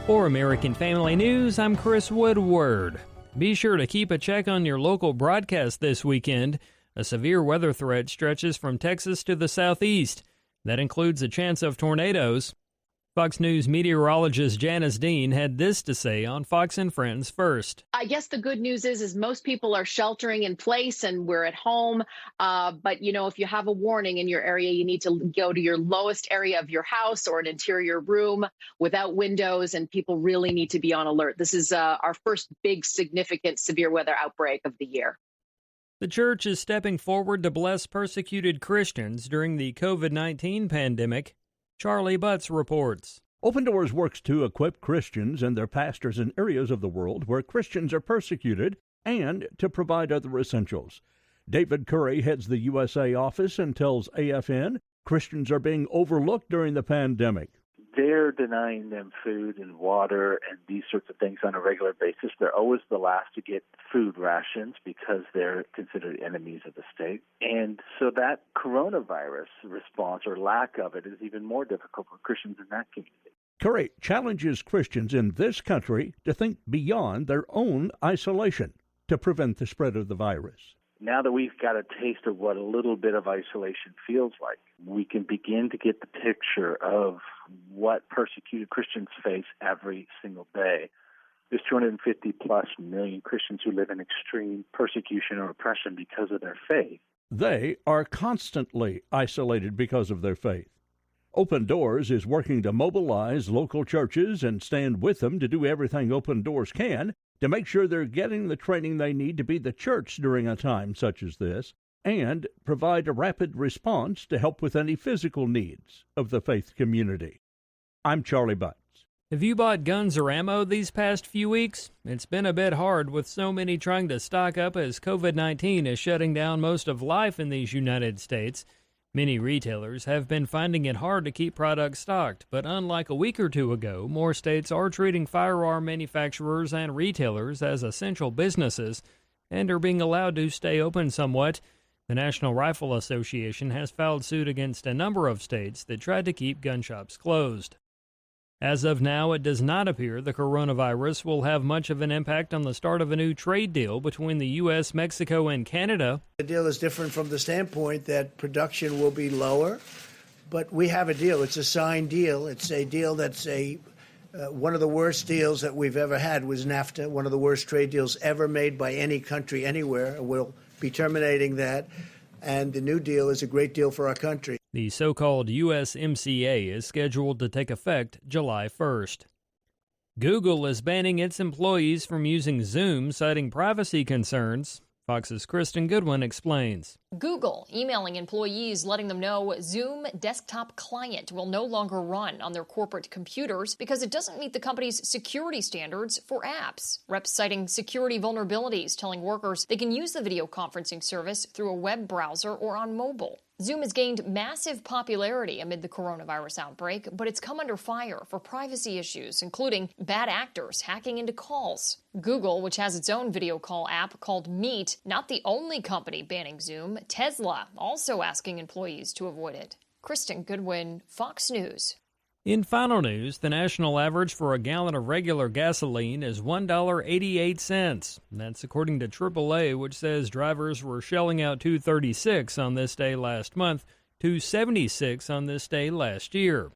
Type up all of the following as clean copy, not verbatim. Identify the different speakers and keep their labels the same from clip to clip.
Speaker 1: For American Family News, I'm Chris Woodward. Be sure to keep a check on your local broadcast this weekend. A severe weather threat stretches from Texas to the southeast. That includes a chance of tornadoes. Fox News meteorologist Janice Dean had this to say on Fox and Friends First.
Speaker 2: I guess the good news is most people are sheltering in place and we're at home. But, if you have a warning in your area, you need to go to your lowest area of your house or an interior room without windows, and people really need to be on alert. This is our first big, significant severe weather outbreak of the year.
Speaker 1: The church is stepping forward to bless persecuted Christians during the COVID-19 pandemic. Charlie Butts reports.
Speaker 3: Open Doors works to equip Christians and their pastors in areas of the world where Christians are persecuted and to provide other essentials. David Curry heads the USA office and tells AFN Christians are being overlooked during the pandemic.
Speaker 4: They're denying them food and water and these sorts of things on a regular basis. They're always the last to get food rations because they're considered enemies of the state. And so that coronavirus response or lack of it is even more difficult for Christians in that community.
Speaker 3: Curry challenges Christians in this country to think beyond their own isolation to prevent the spread of the virus.
Speaker 4: Now that we've got a taste of what a little bit of isolation feels like, we can begin to get the picture of what persecuted Christians face every single day. There's 250-plus million Christians who live in extreme persecution or oppression because of their faith.
Speaker 3: They are constantly isolated because of their faith. Open Doors is working to mobilize local churches and stand with them to do everything Open Doors can to make sure they're getting the training they need to be the church during a time such as this, and provide a rapid response to help with any physical needs of the faith community. I'm Charlie Butts.
Speaker 1: Have you bought guns or ammo these past few weeks? It's been a bit hard with so many trying to stock up as COVID-19 is shutting down most of life in these United States. Many retailers have been finding it hard to keep products stocked, but unlike a week or two ago, more states are treating firearm manufacturers and retailers as essential businesses and are being allowed to stay open somewhat. The National Rifle Association has filed suit against a number of states that tried to keep gun shops closed. As of now, it does not appear the coronavirus will have much of an impact on the start of a new trade deal between the U.S., Mexico, and Canada.
Speaker 5: The deal is different from the standpoint that production will be lower, but we have a deal. It's a signed deal. It's a deal that's one of the worst deals that we've ever had was NAFTA, one of the worst trade deals ever made by any country anywhere. We'll be terminating that, and the new deal is a great deal for our country.
Speaker 1: The so-called USMCA is scheduled to take effect July 1st. Google is banning its employees from using Zoom, citing privacy concerns. Fox's Kristen Goodwin explains.
Speaker 6: Google emailing employees letting them know Zoom desktop client will no longer run on their corporate computers because it doesn't meet the company's security standards for apps. Reps citing security vulnerabilities, telling workers they can use the video conferencing service through a web browser or on mobile. Zoom has gained massive popularity amid the coronavirus outbreak, but it's come under fire for privacy issues, including bad actors hacking into calls. Google, which has its own video call app called Meet, not the only company banning Zoom. Tesla also asking employees to avoid it. Kristen Goodwin, Fox News.
Speaker 1: In final news, the national average for a gallon of regular gasoline is $1.88. That's according to AAA, which says drivers were shelling out $2.36 on this day last month, $2.76 on this day last year.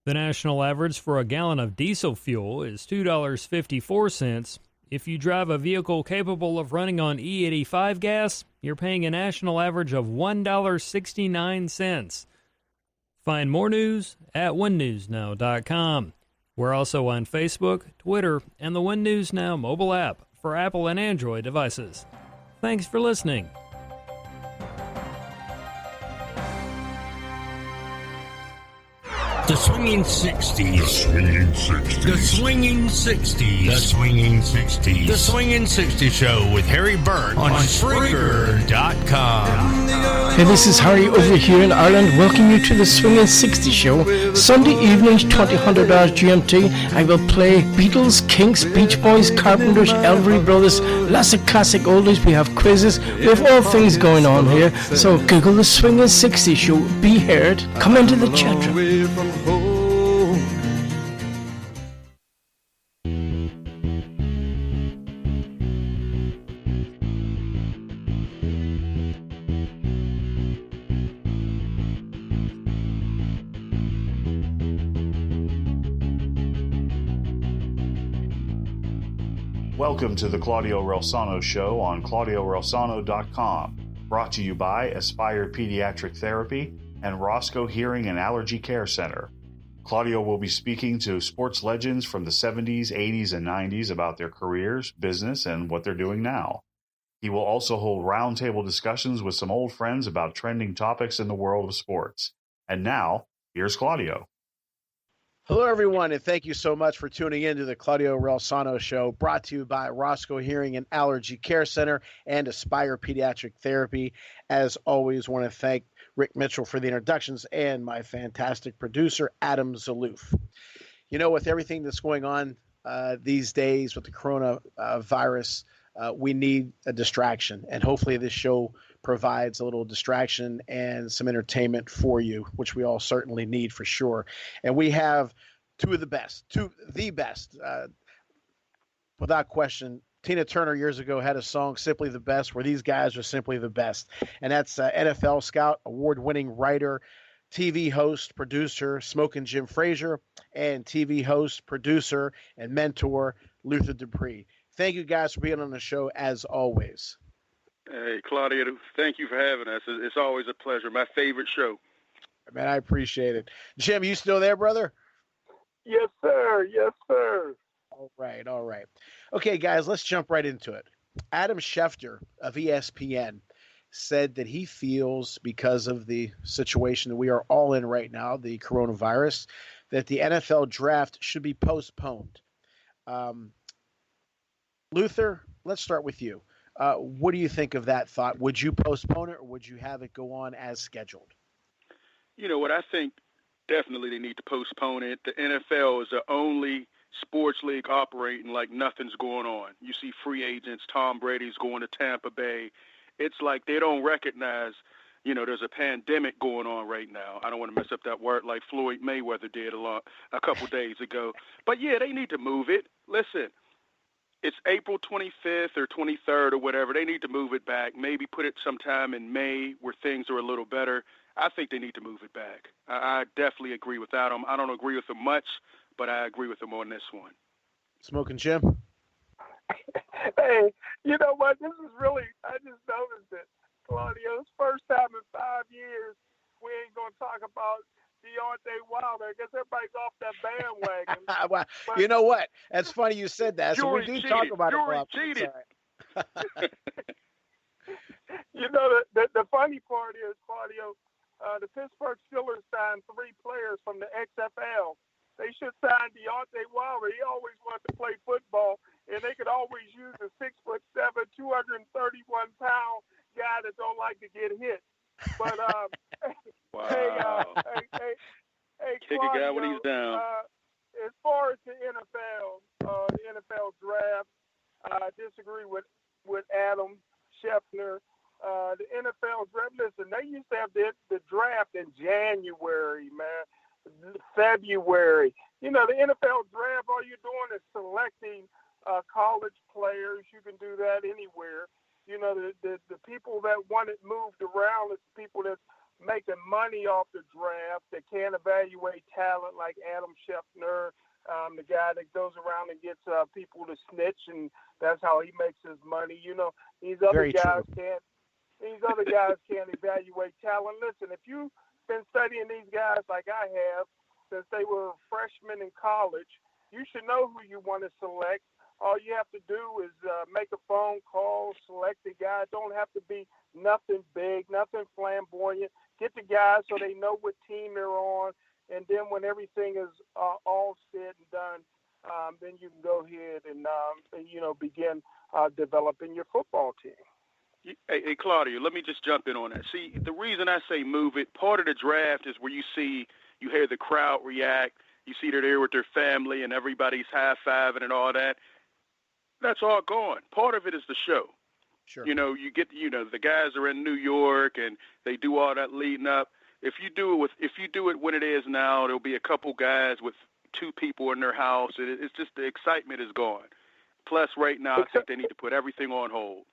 Speaker 1: The national average for a gallon of diesel fuel is $2.54. If you drive a vehicle capable of running on E85 gas, you're paying a national average of $1.69. Find more news at onenewsnow.com. We're also on Facebook, Twitter, and the One News Now mobile app for Apple and Android devices. Thanks for listening.
Speaker 7: The Swinging 60s. The Swinging 60s. The Swinging 60s. The Swinging 60s Show with Harry Burt on Spreaker.com.
Speaker 8: Hey, this is Harry over here in Ireland. Welcome you to the Swinging 60s Show. Sunday evenings, 2000 hours GMT. I will play Beatles, Kinks, Beach Boys, Carpenters, Elvery Brothers, lots of classic oldies. We have quizzes. We have all things going on here. So Google the Swinging 60s Show. Be heard. Come into the chat room.
Speaker 9: Welcome to the Claudio Reilsono Show on ClaudioReilsono.com. Brought to you by Aspire Pediatric Therapy and Roscoe Hearing and Allergy Care Center. Claudio will be speaking to sports legends from the 70s, 80s, and 90s about their careers, business, and what they're doing now. He will also hold roundtable discussions with some old friends about trending topics in the world of sports. And now, here's Claudio.
Speaker 10: Hello, everyone, and thank you so much for tuning in to the Claudio Reilsono Show, brought to you by Roscoe Hearing and Allergy Care Center and Aspire Pediatric Therapy. As always, want to thank Rick Mitchell for the introductions and my fantastic producer, Adam Zaloof. You know, with everything that's going on these days with the coronavirus, we need a distraction, and hopefully this show provides a little distraction and some entertainment for you, which we all certainly need for sure. And we have two of the best, without question. Tina Turner years ago had a song, Simply the Best, where these guys are simply the best. And that's NFL scout, award-winning writer, TV host, producer, Smokin Jim Frazier, and TV host, producer, and mentor, Luther Dupree. Thank you guys for being on the show, as always.
Speaker 11: Hey, Claudio, thank you for having us. It's always a pleasure. My favorite show.
Speaker 10: Man, I appreciate it. Jim, you still there, brother?
Speaker 12: Yes, sir. Yes, sir.
Speaker 10: All right. Okay, guys, let's jump right into it. Adam Schefter of ESPN said that he feels, because of the situation that we are all in right now, the coronavirus, that the NFL draft should be postponed. Luther, let's start with you. What do you think of that thought? Would you postpone it, or would you have it go on as scheduled?
Speaker 11: You know what, I think definitely they need to postpone it. The NFL is the only sports league operating like nothing's going on. You see free agents, Tom Brady's going to Tampa Bay. It's like they don't recognize, there's a pandemic going on right now. I don't want to mess up that word like Floyd Mayweather did a couple days ago. But, yeah, they need to move it. Listen, it's April 25th or 23rd or whatever. They need to move it back, maybe put it sometime in May where things are a little better. I think they need to move it back. I definitely agree with Adam. I don't agree with him much, but I agree with him on this one.
Speaker 10: Smokin Jim?
Speaker 12: Hey, you know what? This is really, I just noticed it, Claudio. It's first time in 5 years we ain't going to talk about Deontay Wilder. I guess everybody's off that bandwagon.
Speaker 10: Well, you know what? That's funny you said that. So we do talk about it.
Speaker 11: Cheated.
Speaker 12: You know, the funny part is, Claudio, the Pittsburgh Steelers signed 3 players from the XFL. They should sign Deontay Wilder. He always wanted to play football, and they could always use a 6'7", 231-pound guy that don't like to get hit. But
Speaker 11: wow.
Speaker 12: hey,
Speaker 11: kick
Speaker 12: Claudio,
Speaker 11: a guy when he's down.
Speaker 12: As far as the NFL draft, I disagree with Adam Schefter. The NFL draft, listen, they used to have the draft in January, man, February. The NFL draft, all you're doing is selecting college players. You can do that anywhere. The people that want it moved around is people that's making money off the draft, that can't evaluate talent, like Adam Schefter, the guy that goes around and gets people to snitch, and that's how he makes his money. These other guys can't evaluate talent. Listen, if you've been studying these guys like I have since they were freshmen in college, you should know who you want to select. All you have to do is make a phone call, select the guy. Don't have to be nothing big, nothing flamboyant. Get the guys so they know what team they're on, and then when everything is all said and done, then you can go ahead and begin developing your football team.
Speaker 11: Hey, Claudio, let me just jump in on that. See, the reason I say move it, part of the draft is where you hear the crowd react. You see they're there with their family and everybody's high-fiving and all that. That's all gone. Part of it is the show.
Speaker 10: Sure.
Speaker 11: You get, the guys are in New York and they do all that leading up. If you do it when it is now, there'll be a couple guys with 2 people in their house. It's just the excitement is gone. Plus, right now, I think they need to put everything on hold.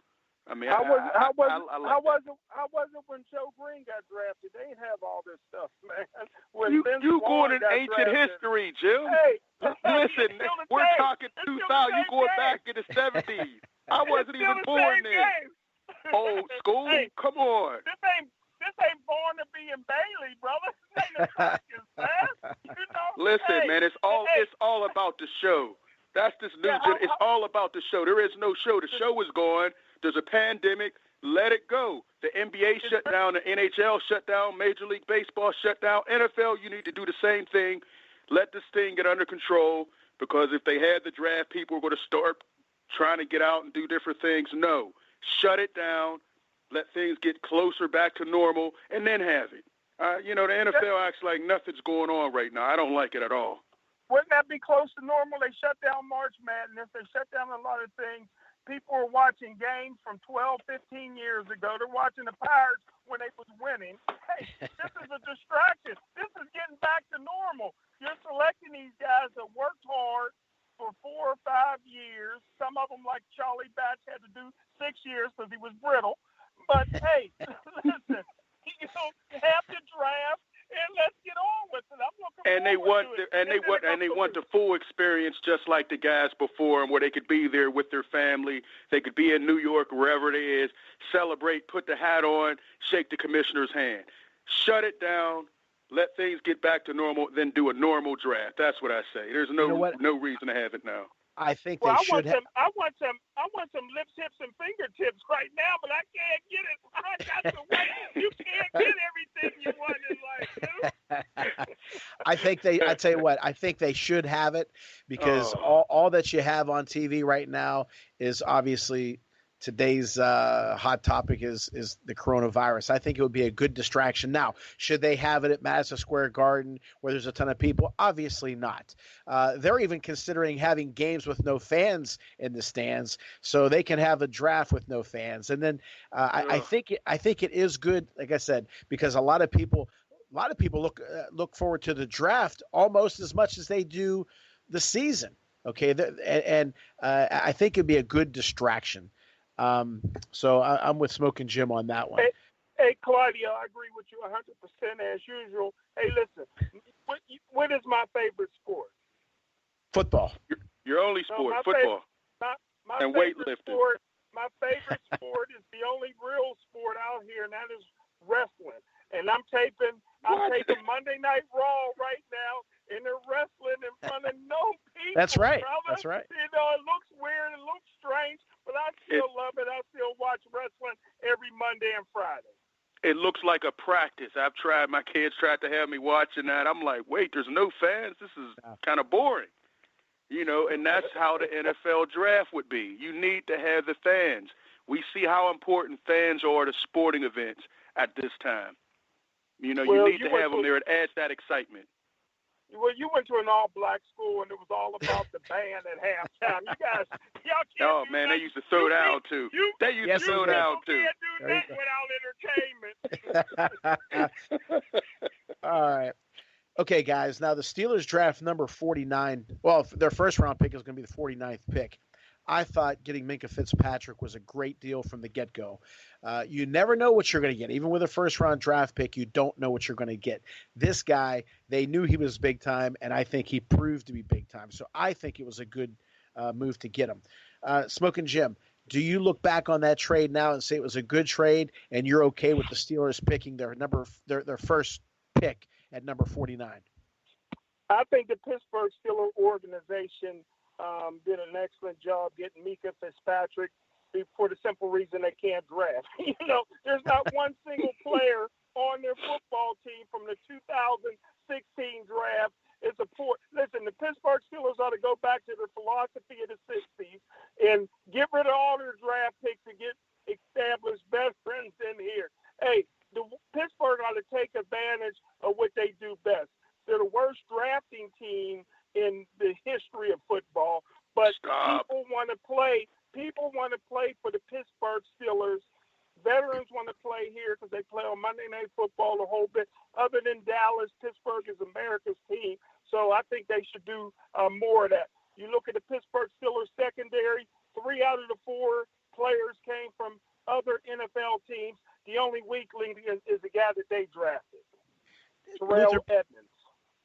Speaker 11: I mean,
Speaker 12: how was it when Joe Green got drafted? They didn't have all this stuff, man.
Speaker 11: You going in ancient history, Jim.
Speaker 12: Hey,
Speaker 11: listen, we're talking 2000. You going back in the 70s. I wasn't even born then. Old school.
Speaker 12: Hey,
Speaker 11: come on.
Speaker 12: This ain't born to be in Bailey, brother. This ain't a practice, man.
Speaker 11: Listen, man, it's all about the show. That's this new it's all about the show. There is no show. The show is going. There's a pandemic. Let it go. The NBA shut down. The NHL shut down. Major League Baseball shut down. NFL, you need to do the same thing. Let this thing get under control, because if they had the draft, people were going to start trying to get out and do different things. No. Shut it down. Let things get closer back to normal, and then have it. The NFL acts like nothing's going on right now. I don't like it at all.
Speaker 12: Wouldn't that be close to normal? They shut down March Madness. They shut down a lot of things. People are watching games from 12, 15 years ago. They're watching the Pirates when they was winning. Hey, this is a distraction. This is getting back to normal. You're selecting these guys that worked hard for 4 or 5 years. Some of them, like Charlie Batch, had to do 6 years because he was brittle. But, hey, listen, have the draft. And let's get on with it. I'm looking forward to it.
Speaker 11: And they want the full experience, just like the guys before them, where they could be there with their family. They could be in New York, wherever it is, celebrate, put the hat on, shake the commissioner's hand. Shut it down. Let things get back to normal, then do a normal draft. That's what I say. There's no reason to have it now.
Speaker 10: I think
Speaker 12: I want some lips, hips, and fingertips right now, but I can't get it. I got to wait. You can't get everything you want in life, dude.
Speaker 10: I tell you what, I think they should have it, because all that you have on TV right now is obviously today's hot topic is the coronavirus. I think it would be a good distraction. Now, should they have it at Madison Square Garden where there's a ton of people? Obviously not. They're even considering having games with no fans in the stands, so they can have a draft with no fans. And then I think it is good, like I said, because a lot of people look forward to the draft almost as much as they do the season. Okay, and I think it'd be a good distraction. So I'm with Smokin' Jim on that one.
Speaker 12: Hey, Claudio, I agree with you 100% as usual. Hey, listen, what is my favorite sport?
Speaker 10: Football.
Speaker 11: Your only sport, football. And weightlifting.
Speaker 12: My favorite sport is the only real sport out here, and that is wrestling. And I'm taping Monday Night Raw right now, and they're wrestling in front of no people.
Speaker 10: That's right.
Speaker 12: Brother.
Speaker 10: That's right.
Speaker 12: It looks weird, it looks strange, but I still love it. I still watch wrestling every Monday and Friday.
Speaker 11: It looks like a practice. My kids tried to have me watching that. I'm like, wait, there's no fans? This is kind of boring. And that's how the NFL draft would be. You need to have the fans. We see how important fans are to sporting events at this time. You need to have them there. It adds that excitement.
Speaker 12: Well, you went to an all-black school, and it was all about the band at halftime. Y'all can't
Speaker 11: man, they used to throw down, too. They used to throw down, too.
Speaker 12: You can't do that without entertainment.
Speaker 10: All right. Okay, guys. Now, the Steelers draft number 49. Well, their first-round pick is going to be the 49th pick. I thought getting Minkah Fitzpatrick was a great deal from the get-go. You never know what you're going to get. Even with a first-round draft pick, you don't know what you're going to get. This guy, they knew he was big time, and I think he proved to be big time. So I think it was a good move to get him. Smokin' Jim, do you look back on that trade now and say it was a good trade, and you're okay with the Steelers picking their first pick at number 49?
Speaker 12: I think the Pittsburgh Steelers organization did an excellent job getting Minkah Fitzpatrick for the simple reason they can't draft. There's not one single player on their football team from the 2016 draft. Listen, the Pittsburgh Steelers ought to go back to their philosophy of the 60s and get rid of all their draft picks and get established veterans in here. Hey, the Pittsburgh ought to take advantage of what they do best. They're the worst drafting team in the history of football, but people want to play. People want to play for the Pittsburgh Steelers. Veterans want to play here because they play on Monday Night Football a whole bit. Other than Dallas, Pittsburgh is America's team, so I think they should do more of that. You look at the Pittsburgh Steelers secondary, 3 out of the 4 players came from other NFL teams, the only weakling is the guy that they drafted, Terrell Edmonds.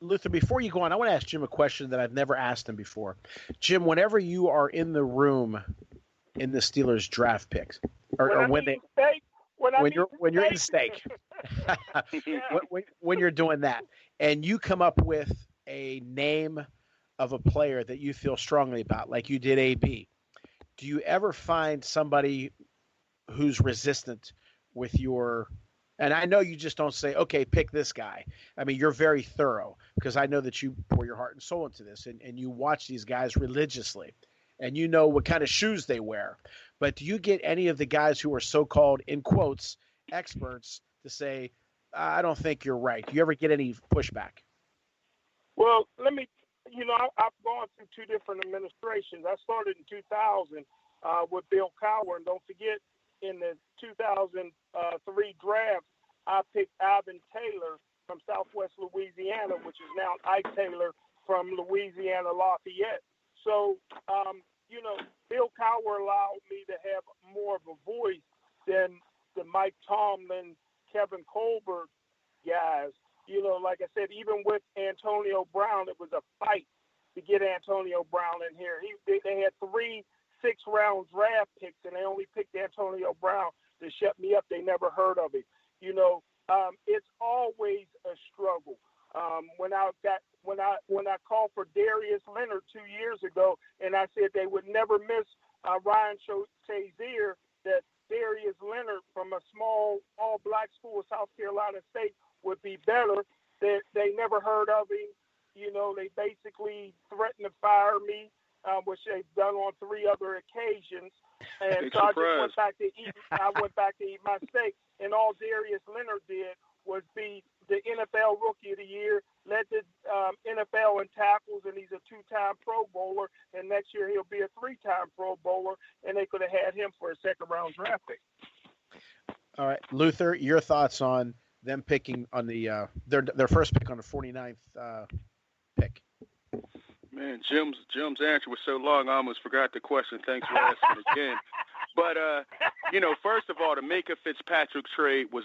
Speaker 10: Luther, before you go on, I want to ask Jim a question that I've never asked him before. Jim, whenever you are in the room in the Steelers draft picks, when you're in steak, when you're doing that, and you come up with a name of a player that you feel strongly about, like you did AB, do you ever find somebody who's resistant with your? And I know you just don't say, okay, pick this guy. I mean, you're very thorough because I know that you pour your heart and soul into this and you watch these guys religiously and you know what kind of shoes they wear. But do you get any of the guys who are so-called, in quotes, experts to say, I don't think you're right? Do you ever get any pushback?
Speaker 12: Well, I've gone through two different administrations. I started in 2000 with Bill Cowher, and don't forget, in the 2003 draft, I picked Ivan Taylor from Southwest Louisiana, which is now Ike Taylor from Louisiana Lafayette. So, Bill Cowher allowed me to have more of a voice than the Mike Tomlin, Kevin Colbert guys. Like I said, even with Antonio Brown, it was a fight to get Antonio Brown in here. They had 3 6-round draft picks, and they only picked Antonio Brown to shut me up. They never heard of him. It's always a struggle. When I called for Darius Leonard 2 years ago, and I said they would never miss Ryan Shazier, that Darius Leonard from a small all-black school, South Carolina State, would be better. They never heard of him. They basically threatened to fire me, which they've done on 3 other occasions. And so I went back to eat my steak. And all Darius Leonard did was be the NFL Rookie of the Year, led the NFL in tackles, and he's a 2-time Pro Bowler. And next year he'll be a 3-time Pro Bowler, and they could have had him for a second-round draft pick.
Speaker 10: All right, Luther, your thoughts on them picking on the their first pick on the 49th pick?
Speaker 11: Man, Jim's answer was so long, I almost forgot the question. Thanks for asking again. But, first of all, the Minka Fitzpatrick trade was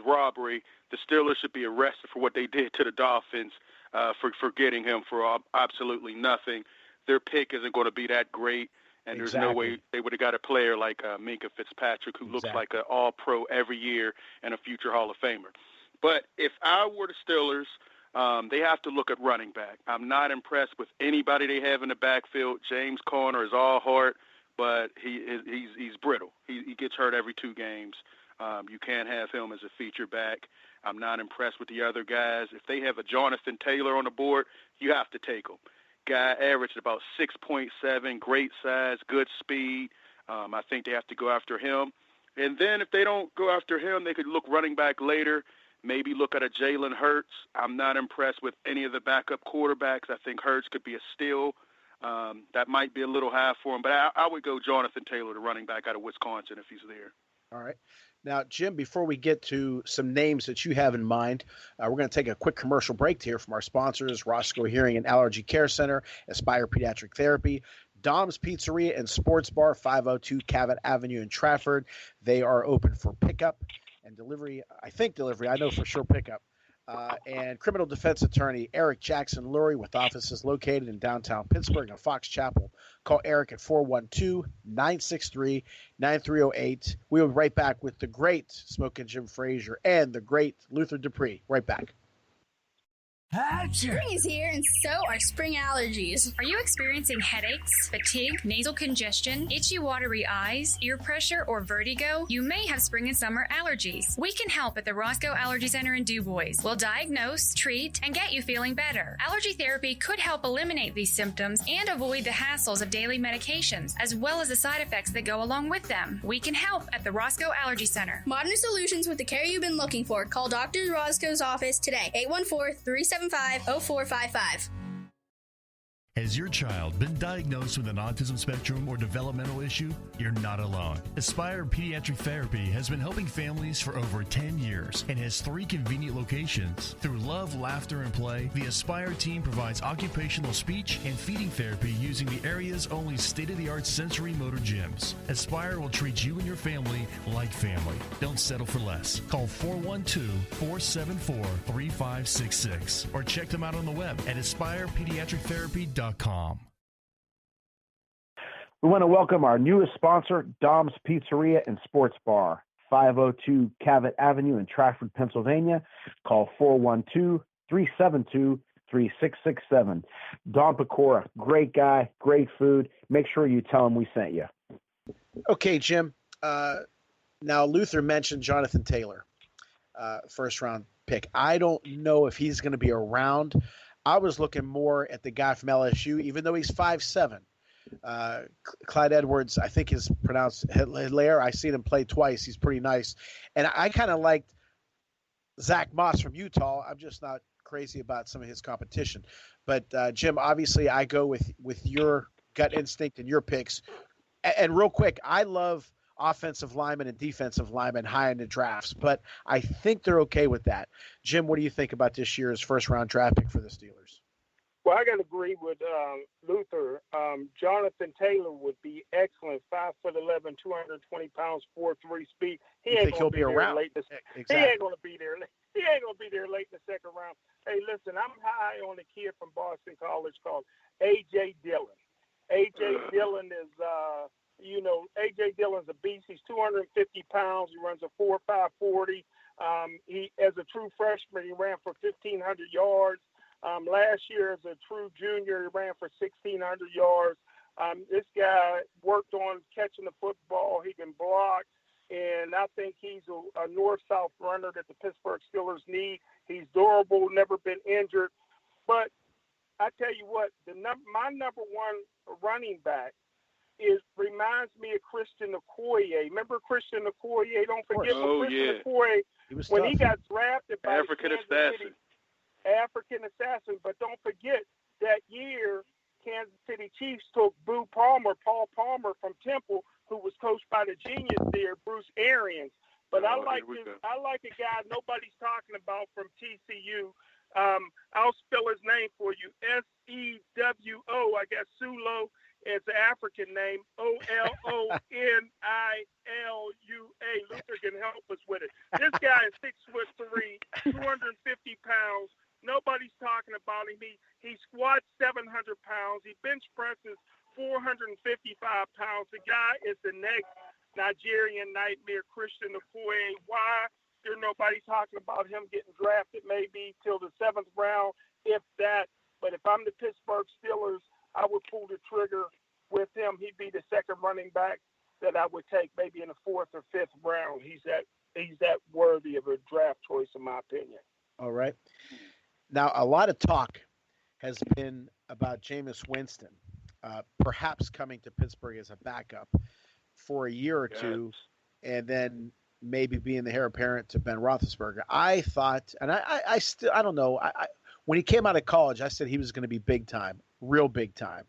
Speaker 11: robbery. The Steelers should be arrested for what they did to the Dolphins for getting him for absolutely nothing. Their pick isn't going to be that great, and there's no way they would have got a player like Minka Fitzpatrick, who looks like an all-pro every year and a future Hall of Famer. But if I were the Steelers, they have to look at running back. I'm not impressed with anybody they have in the backfield. James Conner is all heart, but he's brittle. He gets hurt every 2 games. You can't have him as a feature back. I'm not impressed with the other guys. If they have a Jonathan Taylor on the board, you have to take him. Guy averaged about 6.7, great size, good speed. I think they have to go after him. And then if they don't go after him, they could look running back later. Maybe look at a Jalen Hurts. I'm not impressed with any of the backup quarterbacks. I think Hurts could be a steal. That might be a little high for him, but I would go Jonathan Taylor, the running back out of Wisconsin, if he's there.
Speaker 10: All right. Now, Jim, before we get to some names that you have in mind, we're going to take a quick commercial break here from our sponsors, Roscoe Hearing and Allergy Care Center, Aspire Pediatric Therapy, Dom's Pizzeria and Sports Bar, 502 Cavett Avenue in Trafford. They are open for pickup and delivery. I know for sure pickup. And criminal defense attorney Eric Jackson Lurie, with offices located in downtown Pittsburgh and Fox Chapel. Call Eric at 412-963-9308. We'll be right back with the great Smokin' Jim Frazier and the great Luther Dupree. Right back.
Speaker 13: Spring is here, and so are spring allergies.
Speaker 6: Are you experiencing headaches, fatigue, nasal congestion, itchy, watery eyes, ear pressure, or vertigo? You may have spring and summer allergies. We can help at the Roscoe Allergy Center in DuBois. We'll diagnose, treat, and get you feeling better. Allergy therapy could help eliminate these symptoms and avoid the hassles of daily medications, as well as the side effects that go along with them. We can help at the Roscoe Allergy Center.
Speaker 13: Modern solutions with the care you've been looking for. Call Dr. Roscoe's office today, 814-375-0455.
Speaker 14: Has your child been diagnosed with an autism spectrum or developmental issue? You're not alone. Aspire Pediatric Therapy has been helping families for over 10 years and has 3 convenient locations. Through love, laughter, and play, the Aspire team provides occupational speech and feeding therapy using the area's only state-of-the-art sensory motor gyms. Aspire will treat you and your family like family. Don't settle for less. Call 412-474-3566 or check them out on the web at aspirepediatrictherapy.com.
Speaker 10: We want to welcome our newest sponsor, Dom's Pizzeria and Sports Bar, 502 Cavett Avenue in Trafford, Pennsylvania. Call 412-372-3667. Dom Pecora, great guy, great food. Make sure you tell him we sent you. Okay, Jim. Now, Luther mentioned Jonathan Taylor, first-round pick. I don't know if he's going to be around. I was looking more at the guy from LSU, even though he's 5'7". Clyde Edwards, I think is pronounced Hilaire. I've seen him play twice. He's pretty nice. And I kind of liked Zach Moss from Utah. I'm just not crazy about some of his competition. But, Jim, obviously I go with your gut instinct and your picks. And real quick, I love offensive linemen and defensive linemen high in the drafts, but I think they're okay with that. Jim, what do you think about this year's first-round draft pick for the Steelers?
Speaker 12: Well, I got to agree with Luther. Jonathan Taylor would be excellent. 5'11", 220 pounds, 4.3 speed. He ain't going to be around late. Exactly. He ain't going to be there. He ain't going to be there late in the second round. Hey, listen, I'm high on a kid from Boston College called A.J. Dillon. A.J. Dillon is A.J. Dillon's a beast. He's 250 pounds. He runs a 4.5 40. He, as a true freshman, he ran for 1,500 yards. Last year, as a true junior, he ran for 1,600 yards. This guy worked on catching the football. He can block, and I think he's a north-south runner that the Pittsburgh Steelers need. He's durable, never been injured. But I tell you what, my number one running back reminds me of Christian Okoye. Remember Christian Okoye? Don't forget Christian Okoye, when he got drafted by
Speaker 11: African assassin.
Speaker 12: But don't forget that year Kansas City Chiefs took Paul Palmer from Temple, who was coached by the genius there, Bruce Arians. But I like a guy nobody's talking about from TCU. I'll spell his name for you. S-E-W-O. I guess Sulo. It's an African name. O-L-O-N-I-L-U-A. Luther can help us with it. This guy is 6'3", 250 pounds. Nobody's talking about him. He squats 700 pounds. He bench presses 455 pounds. The guy is the next Nigerian nightmare, Christian Okoye. Why? There's nobody talking about him getting drafted maybe till the 7th round, if that. But if I'm the Pittsburgh Steelers, I would pull the trigger with him. He'd be the second running back that I would take maybe in the 4th or 5th round. He's that worthy of a draft choice, in my opinion.
Speaker 10: All right. Now, a lot of talk has been about Jameis Winston perhaps coming to Pittsburgh as a backup for a year or two, and then maybe being the heir apparent to Ben Roethlisberger. I thought, and I still, I don't know. When he came out of college, I said he was going to be big time, real big time.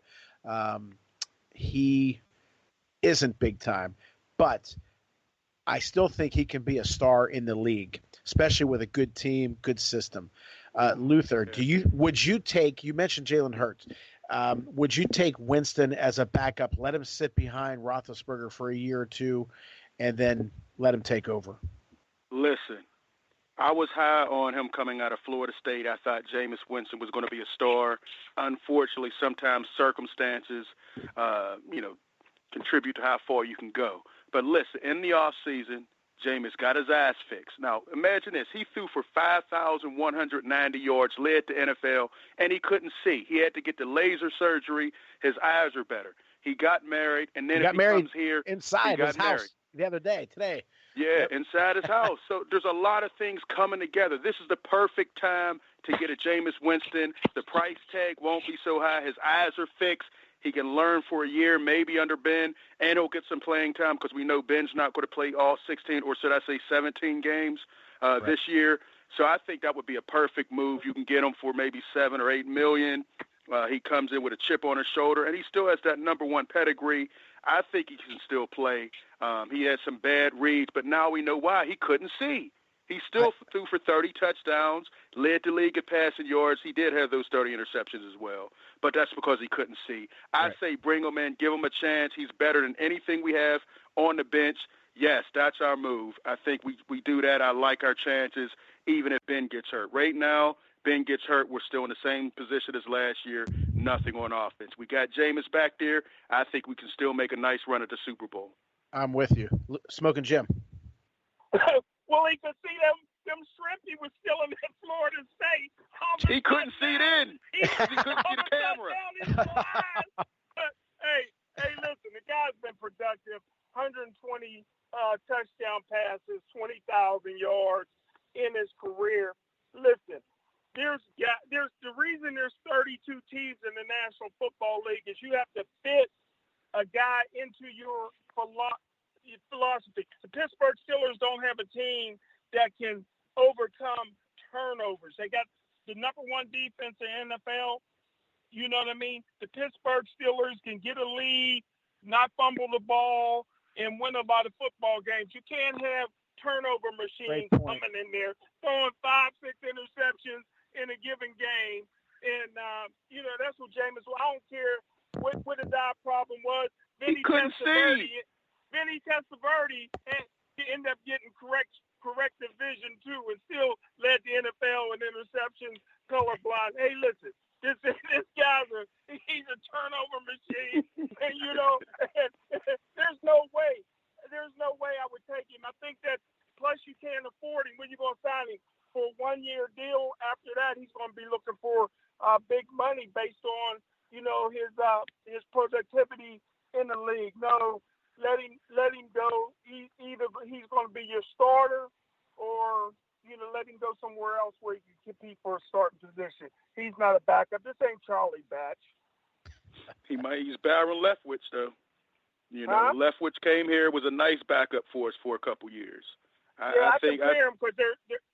Speaker 10: He isn't big time, but I still think he can be a star in the league, especially with a good team, good system. Luther, would you take, you mentioned Jalen Hurts, would you take Winston as a backup, let him sit behind Roethlisberger for a year or two, and then let him take over?
Speaker 11: Listen, I was high on him coming out of Florida State. I thought Jameis Winston was going to be a star. Unfortunately, sometimes circumstances, contribute to how far you can go. But listen, in the offseason, Jameis got his ass fixed. Now, imagine this. He threw for 5,190 yards, led the NFL, and he couldn't see. He had to get the laser surgery. His eyes are better. He got married, and then he comes here,
Speaker 10: inside his house the other day, today.
Speaker 11: Yeah, inside his house. So there's a lot of things coming together. This is the perfect time to get a Jameis Winston. The price tag won't be so high. His eyes are fixed. He can learn for a year, maybe under Ben, and he'll get some playing time because we know Ben's not going to play all 16, or should I say 17 games this year. So I think that would be a perfect move. You can get him for maybe $7 or $8 million. He comes in with a chip on his shoulder, and he still has that number one pedigree. I think he can still play. He had some bad reads, but now we know why. He couldn't see. He still threw for 30 touchdowns, led the league in passing yards. He did have those 30 interceptions as well, but that's because he couldn't see. I say bring him in, give him a chance. He's better than anything we have on the bench. Yes, that's our move. I think we do that. I like our chances, even if Ben gets hurt. Right now, Ben gets hurt. We're still in the same position as last year, nothing on offense. We got Jameis back there. I think we can still make a nice run at the Super Bowl.
Speaker 10: I'm with you. Smoking Jim.
Speaker 12: Well, he could see them shrimp. He was still in that Florida State.
Speaker 11: He couldn't see it in. He couldn't see the camera.
Speaker 12: Hey, listen, the guy's been productive. 120 touchdown passes, 20,000 yards in his career. Listen, there's the reason there's 32 teams in the National Football League is you have to fit a guy into your philosophy. The Pittsburgh Steelers don't have a team that can overcome turnovers. They got the number one defense in the NFL. You know what I mean? The Pittsburgh Steelers can get a lead, not fumble the ball, and win a lot of football games. You can't have turnover machines coming in there, throwing 5-6 interceptions in a given game. And, that's what Jameis, I don't care what his eye problem was.
Speaker 11: He couldn't see.
Speaker 12: Vinny Testaverde ended up getting corrective vision too, and still led the NFL in interceptions, colorblind. Hey, listen, this guy's he's a turnover machine, and there's no way I would take him. I think that plus you can't afford him when you're going to sign him for a 1-year deal. After that, he's going to be looking for big money based on his productivity in the league. No. Let him go. Either he's going to be your starter, or let him go somewhere else where he can compete for a starting position. He's not a backup. This ain't Charlie Batch.
Speaker 11: He's Baron Leftwich though. Leftwich came here, was a nice backup for us for a couple years.
Speaker 12: I compare him because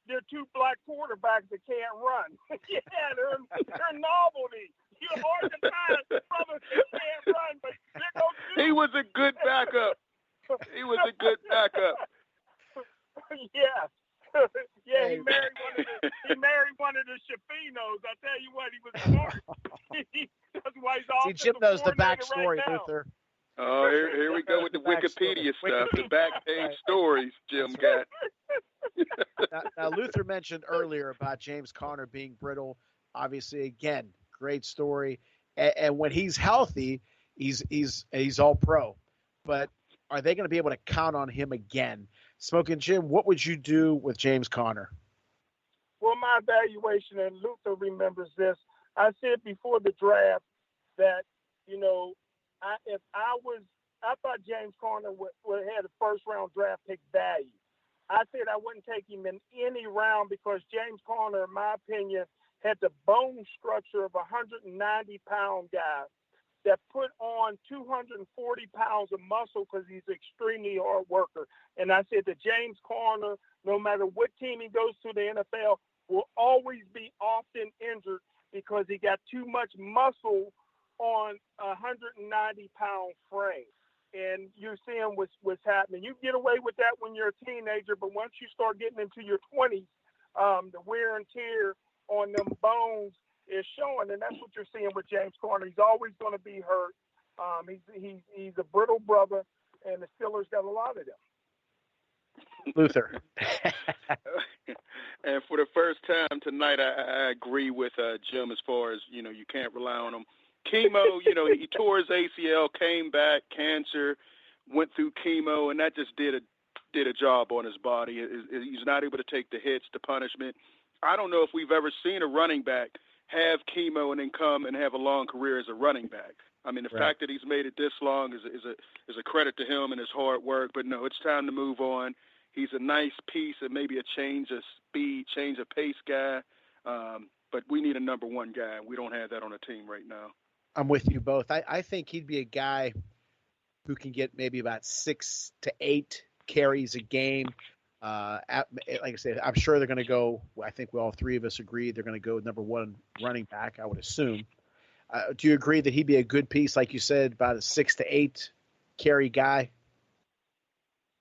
Speaker 12: they're two black quarterbacks that can't run. they're novelty. You're hard to find brothers that can't run, but
Speaker 11: he was a good backup. He
Speaker 12: he married one of the Shafinos. I tell you what, he was smart. That's why he's
Speaker 10: See, Jim knows the backstory,
Speaker 12: right
Speaker 10: Luther.
Speaker 11: Oh, here we go with the Wikipedia stuff, the back page stories Jim got.
Speaker 10: Now, Luther mentioned earlier about James Conner being brittle. Obviously, again, great story. And when he's healthy, he's all pro. But are they going to be able to count on him again? Smoking Jim, what would you do with James Conner?
Speaker 12: Well, my evaluation, and Luther remembers this, I said before the draft that, I thought James Conner would have a first-round draft pick value. I said I wouldn't take him in any round because James Conner, in my opinion, had the bone structure of a 190-pound guy that put on 240 pounds of muscle because he's an extremely hard worker. And I said that James Conner, no matter what team he goes to, the NFL, will always be often injured because he got too much muscle on a 190-pound frame. And you're seeing what's happening. You get away with that when you're a teenager, but once you start getting into your 20s, the wear and tear on them bones is showing, and that's what you're seeing with James Conner. He's always going to be hurt. He's a brittle brother, and the Steelers got a lot of them.
Speaker 10: Luther.
Speaker 11: And for the first time tonight, I agree with Jim as far as, you can't rely on him. Chemo, he tore his ACL, came back, cancer, went through chemo, and that just did a job on his body. He's not able to take the hits, the punishment. I don't know if we've ever seen a running back have chemo and then come and have a long career as a running back. I mean, the fact that he's made it this long is a credit to him and his hard work. But no, it's time to move on. He's a nice piece and maybe a change of speed, change of pace guy. But we need a number one guy. We don't have that on the team right now.
Speaker 10: I'm with you both. I think he'd be a guy who can get maybe about 6 to 8 carries a game. Like I said, I'm sure they're going to go. I think all three of us agree they're going to go number one running back, I would assume. Do you agree that he'd be a good piece, like you said, about a 6 to 8 carry guy?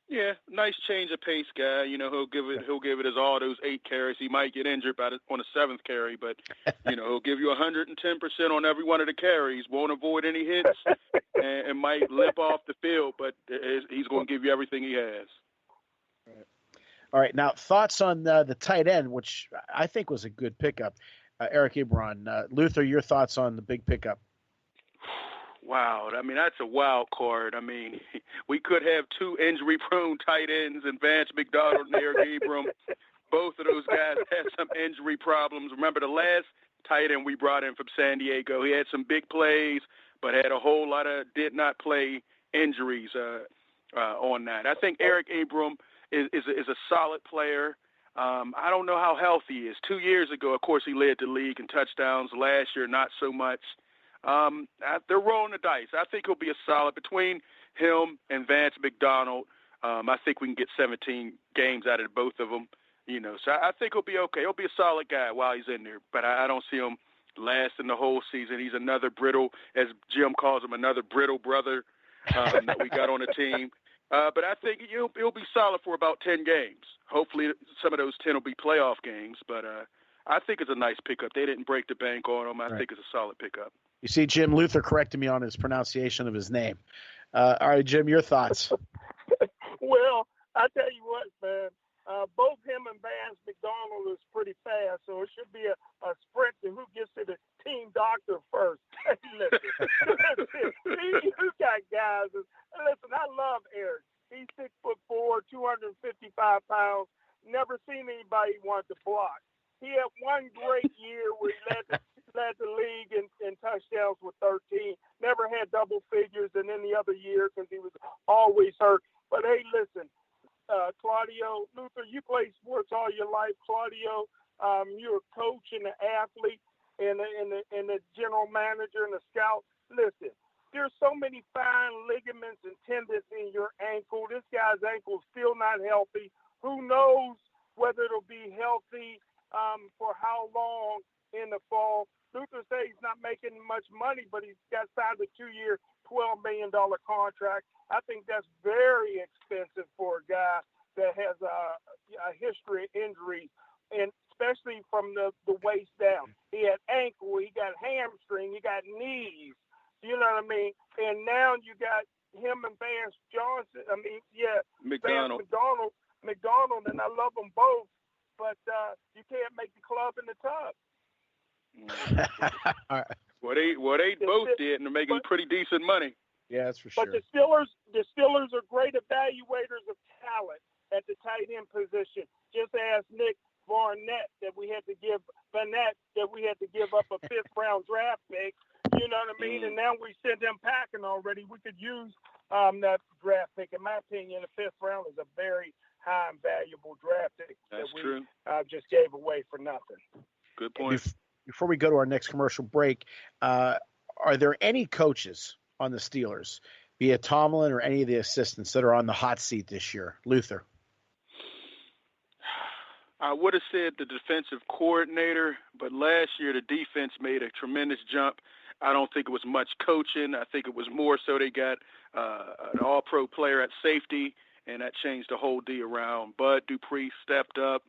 Speaker 11: Yeah, nice change of pace guy. He'll give it as all those 8 carries. He might get injured on the 7th carry, but he'll give you 110% on every one of the carries. Won't avoid any hits and might limp off the field, but he's going to give you everything he has.
Speaker 10: All right, now thoughts on the tight end, which I think was a good pickup. Eric Ebron, Luther, your thoughts on the big pickup?
Speaker 11: Wow, that's a wild card. We could have 2 injury-prone tight ends in Vance McDonald and Eric Ebron. Both of those guys had some injury problems. Remember the last tight end we brought in from San Diego? He had some big plays, but had a whole lot of did not play injuries on that. I think Eric Ebron is a solid player. I don't know how healthy he is. 2 years ago, of course, he led the league in touchdowns. Last year, not so much. They're rolling the dice. I think he'll be a solid between him and Vance McDonald. I think we can get 17 games out of both of them. So I think he'll be okay. He'll be a solid guy while he's in there, but I don't see him lasting the whole season. He's another brittle, as Jim calls him, another brittle brother that we got on the team. But I think he'll be solid for about 10 games. Hopefully some of those 10 will be playoff games, but I think it's a nice pickup. They didn't break the bank on him. I think it's a solid pickup.
Speaker 10: You see, Jim Luther corrected me on his pronunciation of his name. All right, Jim, your thoughts?
Speaker 12: Well, I tell you what, man, both him and Vance McDonald is pretty fast, so it should be a sprint to who gets to the team doctor first. Listen, you got guys. Listen, I love Eric. He's 6'4", 255 pounds. Never seen anybody want to block. He had one great year where he led the league in touchdowns with 13. Never had double figures in any other year because he was always hurt. But hey, listen, Claudio, Luther, you play sports all your life. Claudio, you're a coach and an athlete and a general manager and a scout. Listen, there's so many fine ligaments and tendons in your ankle. This guy's ankle's still not healthy. Who knows whether it'll be healthy for how long in the fall. Luther says he's not making much money, but he's got signed a 2-year, $12 million contract. I think that's very expensive for a guy that has a history of injuries, and especially from the waist down. He had ankle, he got hamstring, he got knees. You know what I mean? And now you got him and Vance Johnson.
Speaker 11: McDonald.
Speaker 12: Vance McDonald, and I love them both, but you can't make the club in the tub.
Speaker 11: Well, they both did, and they're making pretty decent money.
Speaker 10: Yeah, that's for sure.
Speaker 12: But the Steelers are great evaluators of talent at the tight end position. Just ask Nick Barnett that we had to give up a 5th round draft pick. You know what I mean? And now we sent him packing already. We could use that draft pick. In my opinion, the 5th round is a very high and valuable draft pick
Speaker 11: That's
Speaker 12: that we
Speaker 11: true.
Speaker 12: Just gave away for nothing.
Speaker 11: Good point.
Speaker 10: Before we go to our next commercial break, are there any coaches on the Steelers, be it Tomlin or any of the assistants, that are on the hot seat this year? Luther.
Speaker 11: I would have said the defensive coordinator, but last year the defense made a tremendous jump. I don't think it was much coaching. I think it was more so they got an all-pro player at safety, and that changed the whole D around. Bud Dupree stepped up,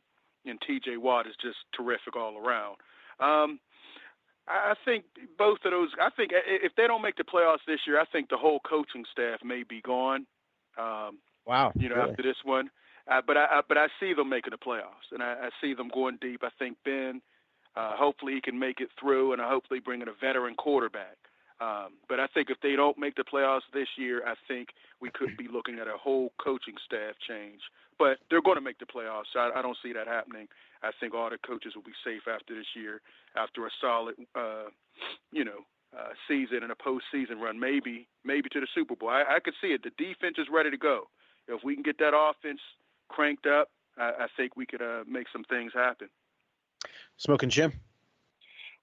Speaker 11: and T.J. Watt is just terrific all around. I think both of those. I think if they don't make the playoffs this year, I think the whole coaching staff may be gone.
Speaker 10: Wow.
Speaker 11: After this one, but I see them making the playoffs, and I see them going deep. I think Ben, hopefully he can make it through, and I hopefully bring in a veteran quarterback. But I think if they don't make the playoffs this year, I think we could be looking at a whole coaching staff change. But they're going to make the playoffs. So I don't see that happening. I think all the coaches will be safe after this year, after a solid, season and a postseason run, maybe to the Super Bowl. I could see it. The defense is ready to go. If we can get that offense cranked up, I think we could make some things happen.
Speaker 10: Smokin' Jim.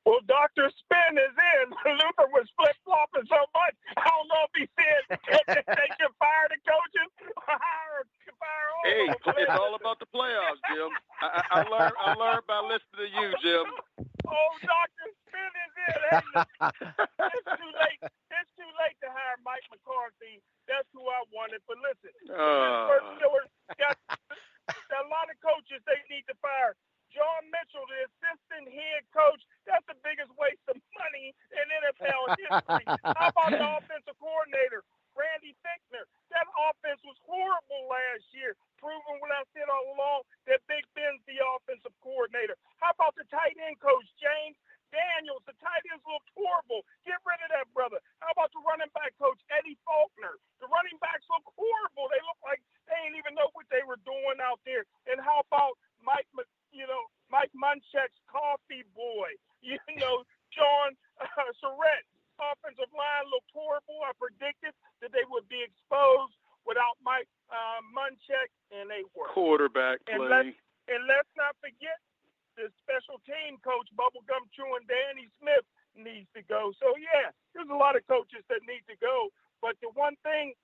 Speaker 12: Well, Dr. Spin is in. Luther was flip-flopping so much, I don't know if he said they should fire the coaches or fire all
Speaker 11: Hey,
Speaker 12: of them.
Speaker 11: it's all about the playoffs, Jim. I learned by listening to you, Jim.
Speaker 12: Oh, Dr. Spin is in. too late. It's too late to hire Mike McCarthy. That's who I wanted. But listen, got a lot of coaches they need to fire. John Mitchell, the assistant head coach, that's the biggest waste of money in NFL history. How about the offensive coordinator, Randy Fichtner? That offense was horrible last year, proving what I said all along, that Big Ben's the offensive coordinator. How about the tight end coach, James Daniels? The tight ends looked horrible. Get rid of that brother. How about the running back coach, Eddie Faulkner? The running backs look horrible. They look like they didn't even know what they were doing out there. And how about Mike Munchak's coffee boy? John Surratt. Offensive line looked horrible. I predicted that they would be exposed without Mike Munchak, and they were.
Speaker 11: Quarterback play.
Speaker 12: Let's not forget the special team coach, Bubblegum Chewing Danny Smith, needs to go. So, yeah, there's a lot of coaches that need to go. But the one thing,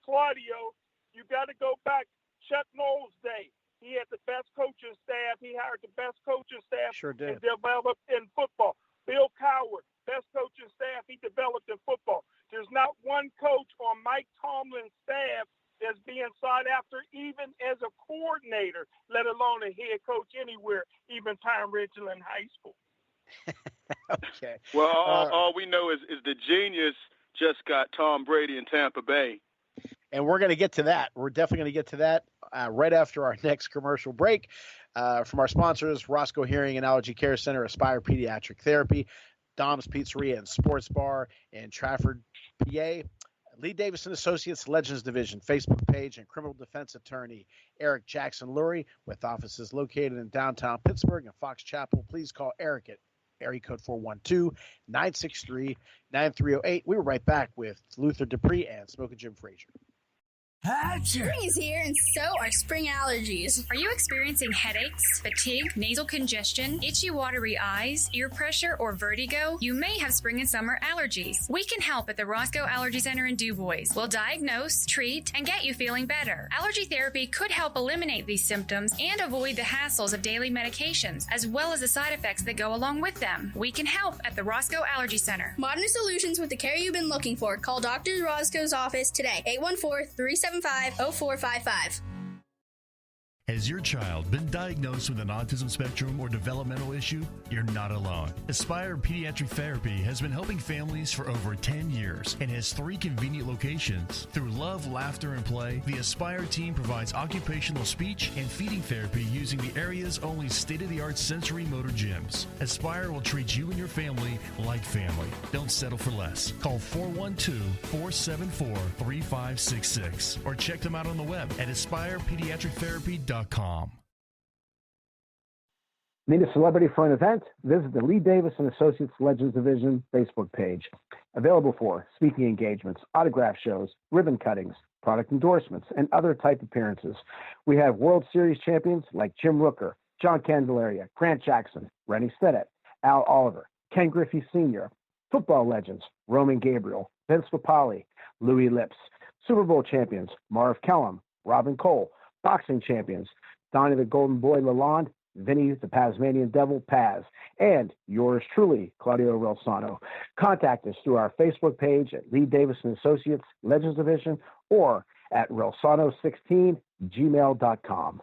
Speaker 12: Claudio, you got to go back Chuck Noll's day. He had the best coaching staff. He hired the best coaching staff and developed in football. Bill Cowher, best coaching staff he developed in football. There's not one coach on Mike Tomlin's staff that's being sought after, even as a coordinator, let alone a head coach anywhere, even Pine Ridgeland High School.
Speaker 10: Okay.
Speaker 11: Well, all we know is the genius just got Tom Brady in Tampa Bay.
Speaker 10: And we're going to get to that. We're definitely going to get to that right after our next commercial break. From our sponsors, Roscoe Hearing and Allergy Care Center, Aspire Pediatric Therapy, Dom's Pizzeria and Sports Bar in Trafford, PA, Lee Davis and Associates Legends Division Facebook page, and criminal defense attorney Eric Jackson Lurie with offices located in downtown Pittsburgh and Fox Chapel. Please call Eric at area code 412-963-9308. We were right back with Luther Dupree and Smokin' Jim Frazier.
Speaker 13: Spring is here, and so are spring allergies.
Speaker 15: Are you experiencing headaches, fatigue, nasal congestion, itchy, watery eyes, ear pressure, or vertigo? You may have spring and summer allergies. We can help at the Roscoe Allergy Center in DuBois. We'll diagnose, treat, and get you feeling better. Allergy therapy could help eliminate these symptoms and avoid the hassles of daily medications, as well as the side effects that go along with them. We can help at the Roscoe Allergy Center.
Speaker 13: Modern solutions with the care you've been looking for. Call Dr. Roscoe's office today, 814-375-0455.
Speaker 14: Has your child been diagnosed with an autism spectrum or developmental issue? You're not alone. Aspire Pediatric Therapy has been helping families for over 10 years and has 3 convenient locations. Through love, laughter, and play, the Aspire team provides occupational speech and feeding therapy using the area's only state-of-the-art sensory motor gyms. Aspire will treat you and your family like family. Don't settle for less. Call 412-474-3566 or check them out on the web at aspirepediatrictherapy.com.
Speaker 16: Need a celebrity for an event? Visit the Lee Davis and Associates Legends Division Facebook page. Available for speaking engagements, autograph shows, ribbon cuttings, product endorsements, and other type appearances. We have World Series champions like Jim Rooker, John Candelaria, Grant Jackson, Rennie Stedet, Al Oliver, Ken Griffey Sr., football legends Roman Gabriel, Vince Papale, Louis Lips, Super Bowl champions Marv Kellum, Robin Cole, boxing champions Donnie the Golden Boy Lalonde, Vinny the Tasmanian Devil Paz, and yours truly, Claudio Reilsono. Contact us through our Facebook page at Lee Davis and Associates Legends Division or at reilsono16gmail.com.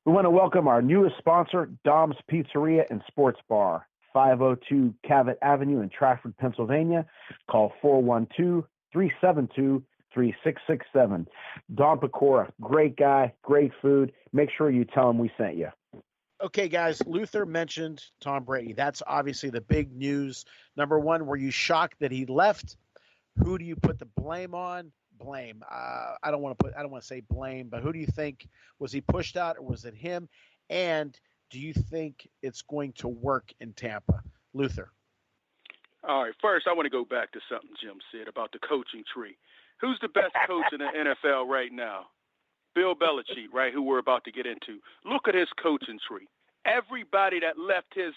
Speaker 16: We want to welcome our newest sponsor, Dom's Pizzeria and Sports Bar, 502 Cavett Avenue in Trafford, Pennsylvania. Call 412-372-3667. Don Pecora, great guy, great food. Make sure you tell him we sent you.
Speaker 10: Okay, guys, Luther mentioned Tom Brady. That's obviously the big news. Number one, were you shocked that he left? Who do you put the blame on? Blame. I don't want to say blame, but who do you think, was he pushed out or was it him? And do you think it's going to work in Tampa? Luther.
Speaker 11: All right, first I want to go back to something Jim said about the coaching tree. Who's the best coach in the NFL right now? Bill Belichick, right, who we're about to get into. Look at his coaching tree. Everybody that left his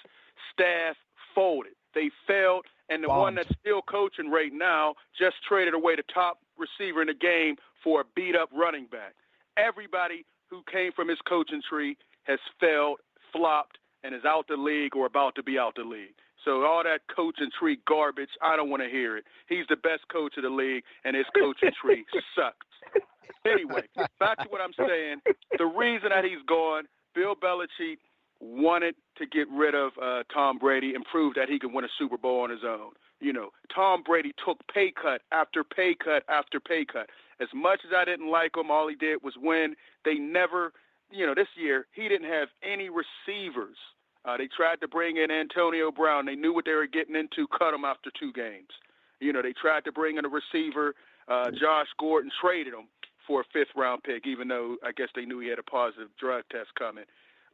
Speaker 11: staff folded. They failed, and the one that's still coaching right now just traded away the top receiver in the game for a beat-up running back. Everybody who came from his coaching tree has failed, flopped, and is out the league or about to be out the league. So all that coaching tree garbage, I don't want to hear it. He's the best coach of the league, and his coaching tree sucks. Anyway, back to what I'm saying. The reason that he's gone, Bill Belichick wanted to get rid of Tom Brady and prove that he could win a Super Bowl on his own. You know, Tom Brady took pay cut after pay cut after pay cut. As much as I didn't like him, all he did was win. They never, this year, he didn't have any receivers. They tried to bring in Antonio Brown. They knew what they were getting into, cut him after 2 games. They tried to bring in a receiver, Josh Gordon, traded him for a 5th-round pick, even though I guess they knew he had a positive drug test coming.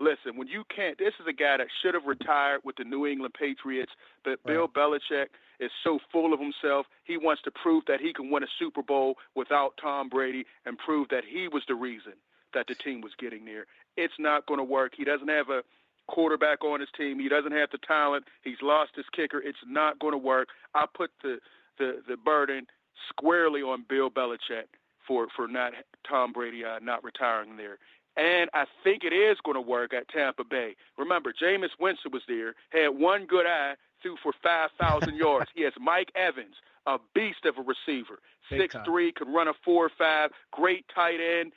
Speaker 11: Listen, when you can't – this is a guy that should have retired with the New England Patriots, but Bill Belichick is so full of himself. He wants to prove that he can win a Super Bowl without Tom Brady and prove that he was the reason that the team was getting there. It's not going to work. He doesn't have a quarterback on his team. He doesn't have the talent. He's lost his kicker. It's not going to work. I put the burden squarely on Bill Belichick for not Tom Brady not retiring there. And I think it is going to work at Tampa Bay. Remember, Jameis Winston was there, had one good eye, threw for 5,000 yards. He has Mike Evans, a beast of a receiver, 6'3", can run a 4.5, great tight end,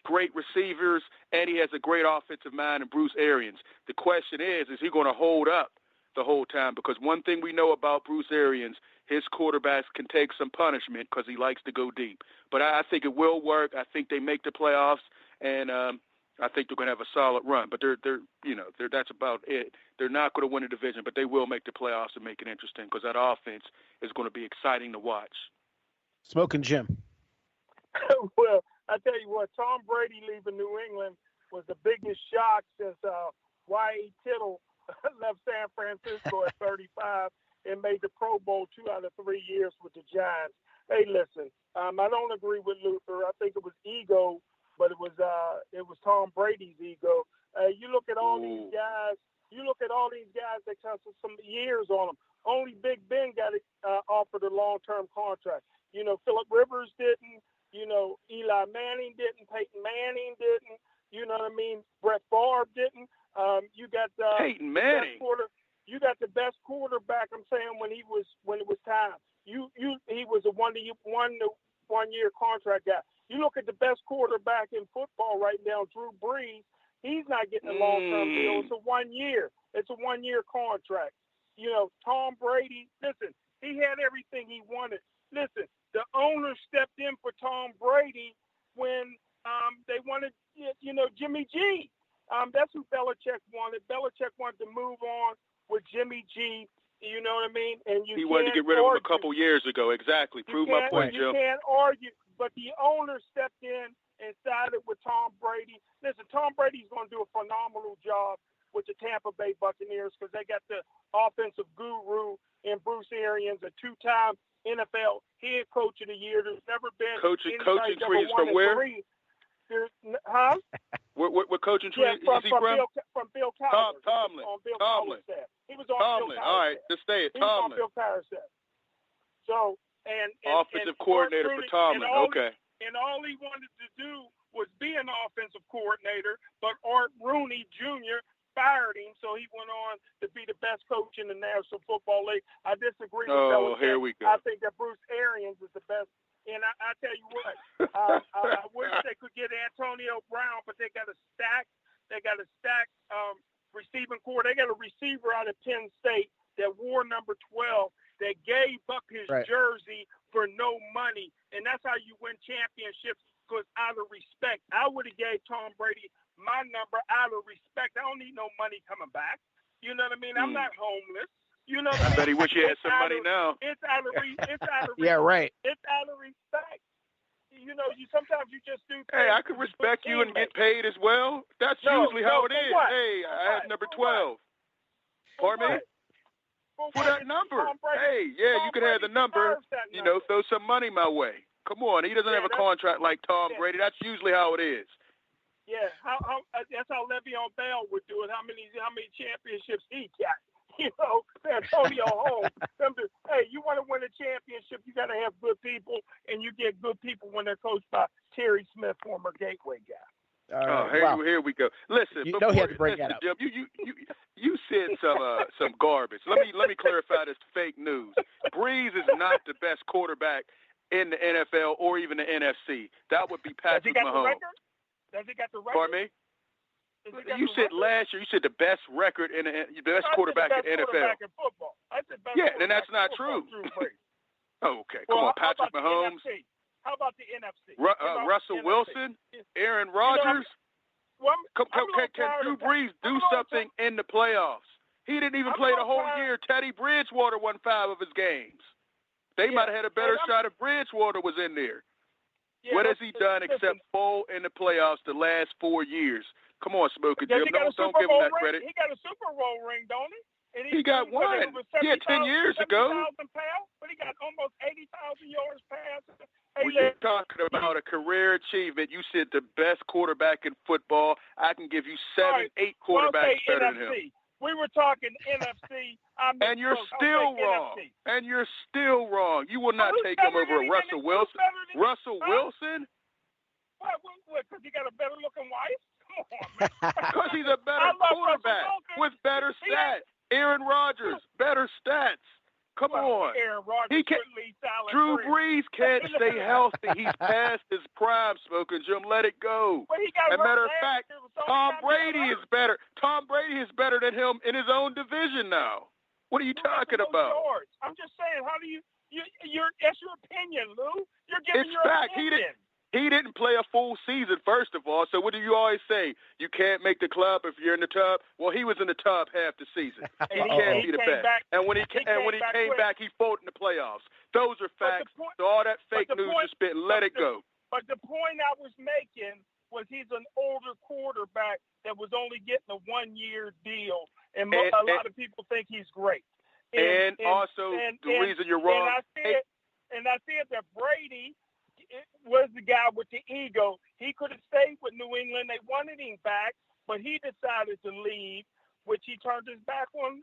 Speaker 11: great receivers, and he has a great offensive mind in Bruce Arians. The question is he going to hold up the whole time? Because one thing we know about Bruce Arians, his quarterbacks can take some punishment because he likes to go deep. But I think it will work. I think they make the playoffs. And I think they're going to have a solid run, but that's about it. They're not going to win a division, but they will make the playoffs and make it interesting because that offense is going to be exciting to watch.
Speaker 10: Smokin' Jim.
Speaker 12: Well, I tell you what, Tom Brady leaving New England was the biggest shock since Y.A. Tittle left San Francisco at 35 and made the Pro Bowl 2 out of 3 years with the Giants. Hey, listen, I don't agree with Luther. I think it was ego. But it was Tom Brady's ego. You look at all these guys. You look at all these guys that got some years on them. Only Big Ben got offered a long-term contract. Phillip Rivers didn't. Eli Manning didn't. Peyton Manning didn't. You know what I mean? Brett Favre didn't. You got
Speaker 11: Peyton Manning.
Speaker 12: You got the best quarterback. I'm saying when it was time. He was a one-year contract guy. You look at the best quarterback in football right now, Drew Brees. He's not getting a long-term deal. It's a 1 year. It's a 1-year contract. Tom Brady, listen, he had everything he wanted. Listen, the owner stepped in for Tom Brady when they wanted, Jimmy G. That's who Belichick wanted. Belichick wanted to move on with Jimmy G. You know what I mean? And he
Speaker 11: wanted to get rid of him a couple years ago. Exactly. Prove my point, Jim.
Speaker 12: You can't argue. But the owner stepped in and sided with Tom Brady. Listen, Tom Brady's going to do a phenomenal job with the Tampa Bay Buccaneers because they got the offensive guru in Bruce Arians, a 2-time NFL head coach of the year. There's never been
Speaker 11: coaching trees from where?
Speaker 12: Huh?
Speaker 11: What coaching tree is he from?
Speaker 12: From Bill Cowher.
Speaker 11: Tomlin.
Speaker 12: On Bill
Speaker 11: Tomlin.
Speaker 12: Cowher's staff. He was on
Speaker 11: Tomlin.
Speaker 12: Bill Cowher's
Speaker 11: All right,
Speaker 12: staff.
Speaker 11: just say it.
Speaker 12: He was on
Speaker 11: Tomlin.
Speaker 12: Bill Cowher's staff. So, and
Speaker 11: offensive coordinator for Tomlin. Okay.
Speaker 12: And all he wanted to do was be an offensive coordinator, but Art Rooney Jr. fired him, so he went on to be the best coach in the National Football League. I disagree with Belichick.
Speaker 11: Here we go.
Speaker 12: I think that Bruce Arians is the best. And I tell you what, I wish they could get Antonio Brown, but they got a stack. They got a stack receiving core. They got a receiver out of Penn State that wore number 12 that gave up his jersey for no money. And that's how you win championships, because out of respect. I would have gave Tom Brady my number out of respect. I don't need no money coming back. You know what I mean? I'm not homeless. You know what I mean?
Speaker 11: Bet he wish he had some money now.
Speaker 12: It's out of
Speaker 10: yeah, right.
Speaker 12: It's out of respect. Sometimes you just do things.
Speaker 11: Hey, I could respect you and get paid as well. That's usually how it is.
Speaker 12: What?
Speaker 11: Hey, I had number 12. Pardon me? For that number. Hey, yeah, you can have the number. Throw some money my way. Come on, he doesn't have a contract like Tom Brady. That's usually how it is.
Speaker 12: Yeah, that's how Le'Veon Bell would do it. How many championships he got? Antonio Holmes. Hey, you want to win a championship, you got to have good people, and you get good people when they're coached by Terry Smith, former Gateway guy.
Speaker 11: Here we go. Listen,
Speaker 10: you know he had to bring that up.
Speaker 11: Jim, you said some garbage. Let me clarify this fake news. Breeze is not the best quarterback in the NFL or even the NFC. That would be Patrick Mahomes.
Speaker 12: Does he got the record?
Speaker 11: Pardon me? You said last year. You said the best record in the best quarterback in the NFL.
Speaker 12: Quarterback in football. I said best
Speaker 11: then that's not true. Okay, come on, Patrick Mahomes.
Speaker 12: How about the NFC?
Speaker 11: Russell Wilson, Aaron Rodgers. Can Drew Brees do something in the playoffs? He didn't even play the whole year. Teddy Bridgewater won 5 of his games. They might have had a better shot if Bridgewater was in there. What has he done except fall in the playoffs the last 4 years? Come on, Smokin. Jim, don't give him that credit.
Speaker 12: He got a Super Bowl ring, don't he? And
Speaker 11: he got one. 10 years ago.
Speaker 12: But he got almost 80,000 yards passing.
Speaker 11: When you're talking about a career achievement, you said the best quarterback in football. I can give you 7, 8 quarterbacks better than him.
Speaker 12: We were talking NFC.
Speaker 11: And you're still wrong. NFC. And you're still wrong. You will not take him over Russell Wilson. Russell Wilson?
Speaker 12: What? Because he got a better looking wife? Come on, man.
Speaker 11: Because he's a better quarterback with better stats. Aaron Rodgers, better stats. Come on.
Speaker 12: He can,
Speaker 11: Drew Brees can't stay healthy. He's past his prime, Smokin' Jim. Let it go. As a matter of fact, Tom Brady is better. Tom Brady is better than him in his own division now. What are you talking about?
Speaker 12: I'm just saying, how do you that's your opinion, Lou. You're giving your opinion.
Speaker 11: He didn't play a full season, first of all. So what do you always say? You can't make the club if you're in the tub. Well, he was in the tub half the season. He can't be the best. And when he came back, he fought in the playoffs. Those are facts. So all that fake news is spit. Let it go.
Speaker 12: But the point I was making was he's an older quarterback that was only getting a 1-year deal, and a lot of people think he's great.
Speaker 11: And also the reason you're wrong.
Speaker 12: And I said that Brady was the guy with the ego. He could have stayed with New England. They wanted him back, but he decided to leave, which he turned his back on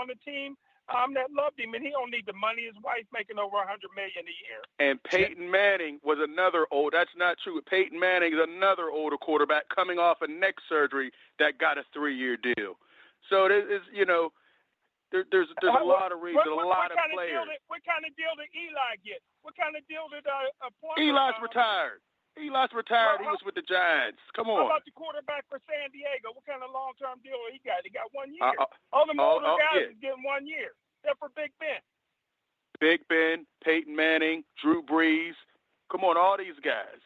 Speaker 12: the team that loved him, and he don't need the money. His wife's making over $100 million a year.
Speaker 11: And Peyton Manning was another old. That's not true. Peyton Manning is another older quarterback coming off a neck surgery that got a 3-year deal. So there's there's a lot of reasons, a lot of players.
Speaker 12: What kind of deal did Eli get? What kind of deal did
Speaker 11: Eli's retired. Eli's retired. He was with the Giants. Come on.
Speaker 12: How about the quarterback for San Diego? What kind of long-term deal he got? He got 1 year. All the older guys is getting 1 year, except for Big Ben.
Speaker 11: Big Ben, Peyton Manning, Drew Brees. Come on, all these guys.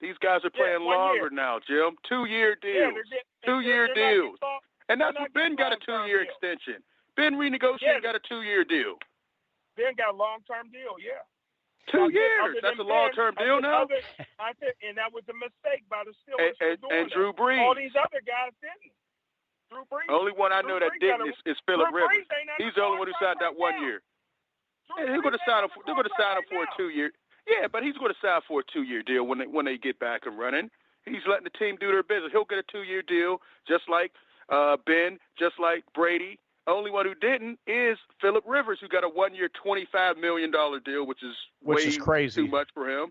Speaker 11: These guys are playing longer now, Jim. 2-year deals. 2-year deals. And that's what Ben got a 2-year extension. Ben renegotiated, got a 2-year deal.
Speaker 12: Ben got a long-term deal,
Speaker 11: 2 years. That's a long-term deal now?
Speaker 12: And that was a mistake by the Steelers
Speaker 11: and Drew Brees.
Speaker 12: All these other guys didn't. Drew Brees.
Speaker 11: Only one I know that didn't is Phillip Rivers. He's the only one who signed that 1 year. They're going to sign him for a 2-year. Yeah, but he's going to sign for a 2-year deal when they get back and running. He's letting the team do their business. He'll get a 2-year deal, just like Ben, just like Brady. Only one who didn't is Phillip Rivers, who got a 1-year, $25 million deal, which is
Speaker 10: crazy.
Speaker 11: Too much for him.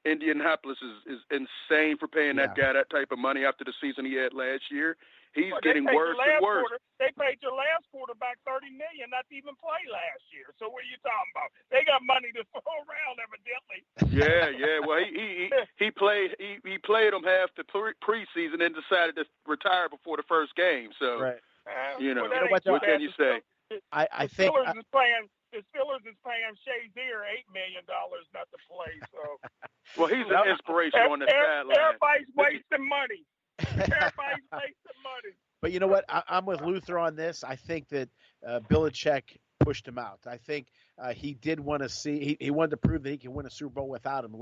Speaker 11: Indianapolis is insane for paying that guy that type of money after the season he had last year. He's getting worse and worse.
Speaker 12: They paid your last quarterback $30 million not to even play last year. So what are you talking about? They got money to throw around, evidently.
Speaker 11: Yeah. Well, he played him half the preseason and decided to retire before the first game. So.
Speaker 10: Right.
Speaker 11: What can you say?
Speaker 10: I think
Speaker 12: the Steelers is paying Shazier $8 million not to play. So,
Speaker 11: well, he's an inspiration on the sideline.
Speaker 12: Everybody's wasting money.
Speaker 10: But you know what? I'm with Luther on this. I think that Belichick pushed him out. I think he did want to see. He wanted to prove that he can win a Super Bowl without him.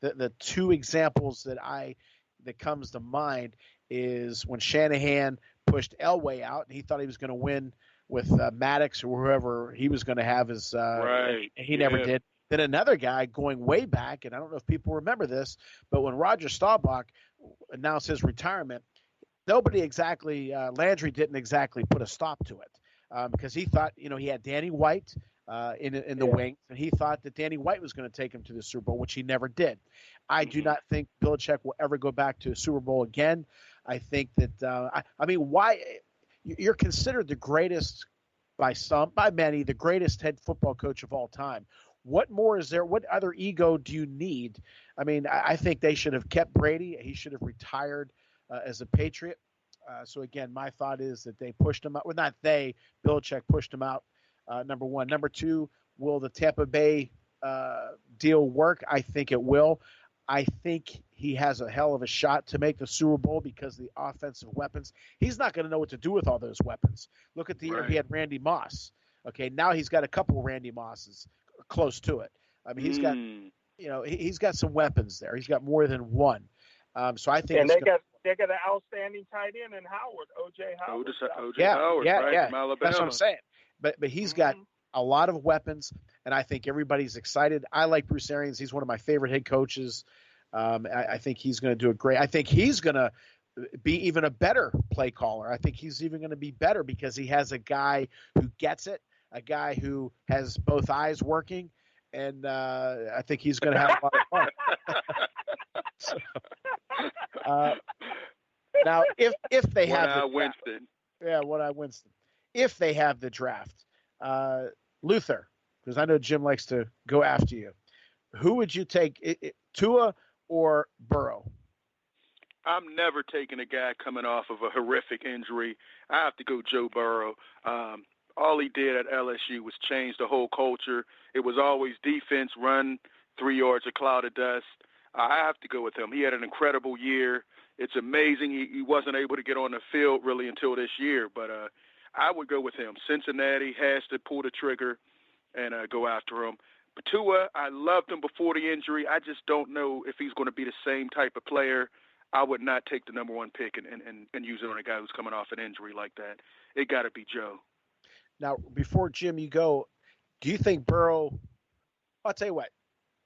Speaker 10: The two examples that comes to mind is when Shanahan pushed Elway out, and he thought he was going to win with Maddox or whoever he was going to have as
Speaker 11: right.
Speaker 10: He never did. Then another guy going way back, and I don't know if people remember this, but when Roger Staubach announced his retirement, nobody exactly Landry didn't exactly put a stop to it because he thought he had Danny White, in the wings, and he thought that Danny White was going to take him to the Super Bowl, which he never did. I do not think Belichick will ever go back to a Super Bowl again. I think that I mean, why you're considered the greatest by many, the greatest head football coach of all time. What more is there? What other ego do you need? I mean, I think they should have kept Brady. He should have retired as a Patriot. So again, my thought is that they pushed him out. Well, not they. Belichick pushed him out. Number one. Number two, will the Tampa Bay deal work? I think it will. I think he has a hell of a shot to make the Super Bowl because the offensive weapons. He's not going to know what to do with all those weapons. Look at the year he had Randy Moss. Okay, now he's got a couple Randy Mosses close to it. I mean, he's got, he's got some weapons there. He's got more than one. So I think
Speaker 12: they got an outstanding tight end in Howard, O.J. Howard.
Speaker 11: Howard, right, from Alabama.
Speaker 10: That's what I'm saying. But he's got a lot of weapons, and I think everybody's excited. I like Bruce Arians. He's one of my favorite head coaches. I think he's going to do a great. I think he's going to be even a better play caller. I think he's even going to be better because he has a guy who gets it, a guy who has both eyes working, and I think he's going to have a lot of fun. So, now, if they have
Speaker 11: Winston.
Speaker 10: Winston. If they have the draft, Luther, because I know Jim likes to go after you. Who would you take, Tua or Burrow?
Speaker 11: I'm never taking a guy coming off of a horrific injury. I have to go Joe Burrow. All he did at LSU was change the whole culture. It was always defense, run 3 yards, a cloud of dust. I have to go with him. He had an incredible year. It's amazing he wasn't able to get on the field really until this year, but I would go with him. Cincinnati has to pull the trigger and go after him. But Tua, I loved him before the injury. I just don't know if he's going to be the same type of player. I would not take the number one pick and use it on a guy who's coming off an injury like that. It got to be Joe.
Speaker 10: Now, before, Jim, you go, do you think Burrow – I'll tell you what.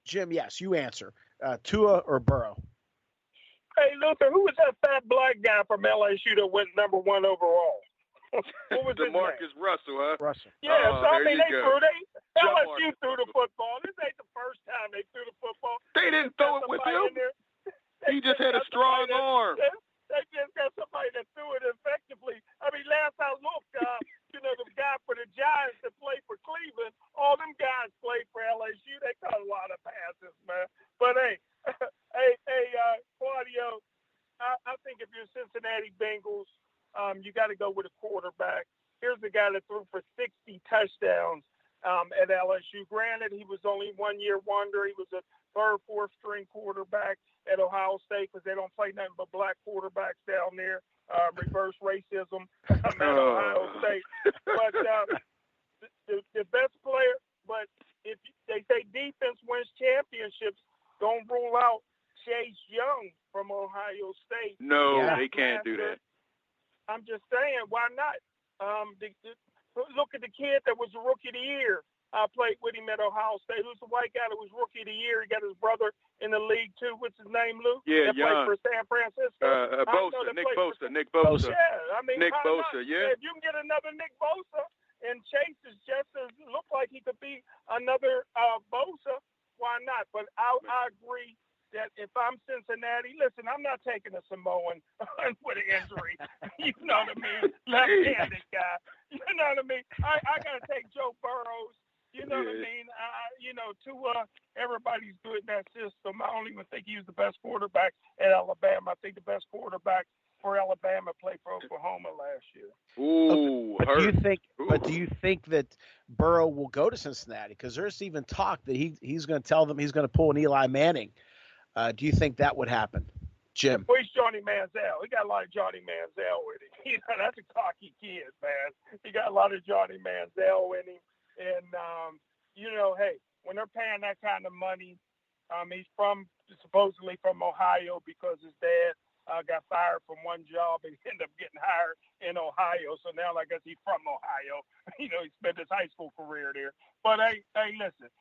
Speaker 10: Jim, yes, you answer. Tua or Burrow?
Speaker 12: Hey, Luther, who was that fat black guy from LSU that went number one overall? What was
Speaker 11: DeMarcus Russell, huh?
Speaker 10: Russell.
Speaker 12: Yeah, so I mean, LSU threw the
Speaker 11: Russell.
Speaker 12: Football. This ain't the first time they threw the football.
Speaker 11: They didn't throw it with him. He just had a strong arm.
Speaker 12: They just got somebody that threw it effectively. I mean, last I looked, the guy for the Giants that played for Cleveland, all them guys played for LSU. They caught a lot of passes, man. But hey, Claudio, I think if you're Cincinnati Bengals, you got to go with a quarterback. Here's the guy that threw for 60 touchdowns at LSU. Granted, he was only 1 year wonder. He was a third, fourth string quarterback at Ohio State because they don't play nothing but black quarterbacks down there. Reverse racism at Ohio State. But the best player, but if they say defense wins championships, don't rule out Chase Young from Ohio State.
Speaker 11: No, they can't do that.
Speaker 12: I'm just saying, why not? Look at the kid that was the rookie of the year. I played with him at Ohio State. Who's the white guy that was rookie of the year? He got his brother in the league too. What's his name, Lou?
Speaker 11: Yeah,
Speaker 12: that played for San Francisco.
Speaker 11: Nick Bosa.
Speaker 12: Yeah, I mean,
Speaker 11: Nick Bosa. Yeah.
Speaker 12: If you can get another Nick Bosa, and Chase is just as look like he could be another Bosa, why not? But I agree that if I'm Cincinnati, listen, I'm not taking a Samoan with an injury. You know what I mean? Left-handed guy. You know what I mean? I got to take Joe Burrows. You know what I mean? Tua, everybody's good in that system. I don't even think he was the best quarterback at Alabama. I think the best quarterback for Alabama played for Oklahoma last year.
Speaker 11: Ooh,
Speaker 10: but do you think that Burrow will go to Cincinnati? Because there's even talk that he's going to tell them he's going to pull an Eli Manning. Do you think that would happen, Jim?
Speaker 12: Well, he's Johnny Manziel. He got a lot of Johnny Manziel with him. That's a cocky kid, man. He got a lot of Johnny Manziel in him. And, hey, when they're paying that kind of money, he's supposedly from Ohio because his dad got fired from one job and ended up getting hired in Ohio. So now I guess he's from Ohio. He spent his high school career there. But, hey, listen,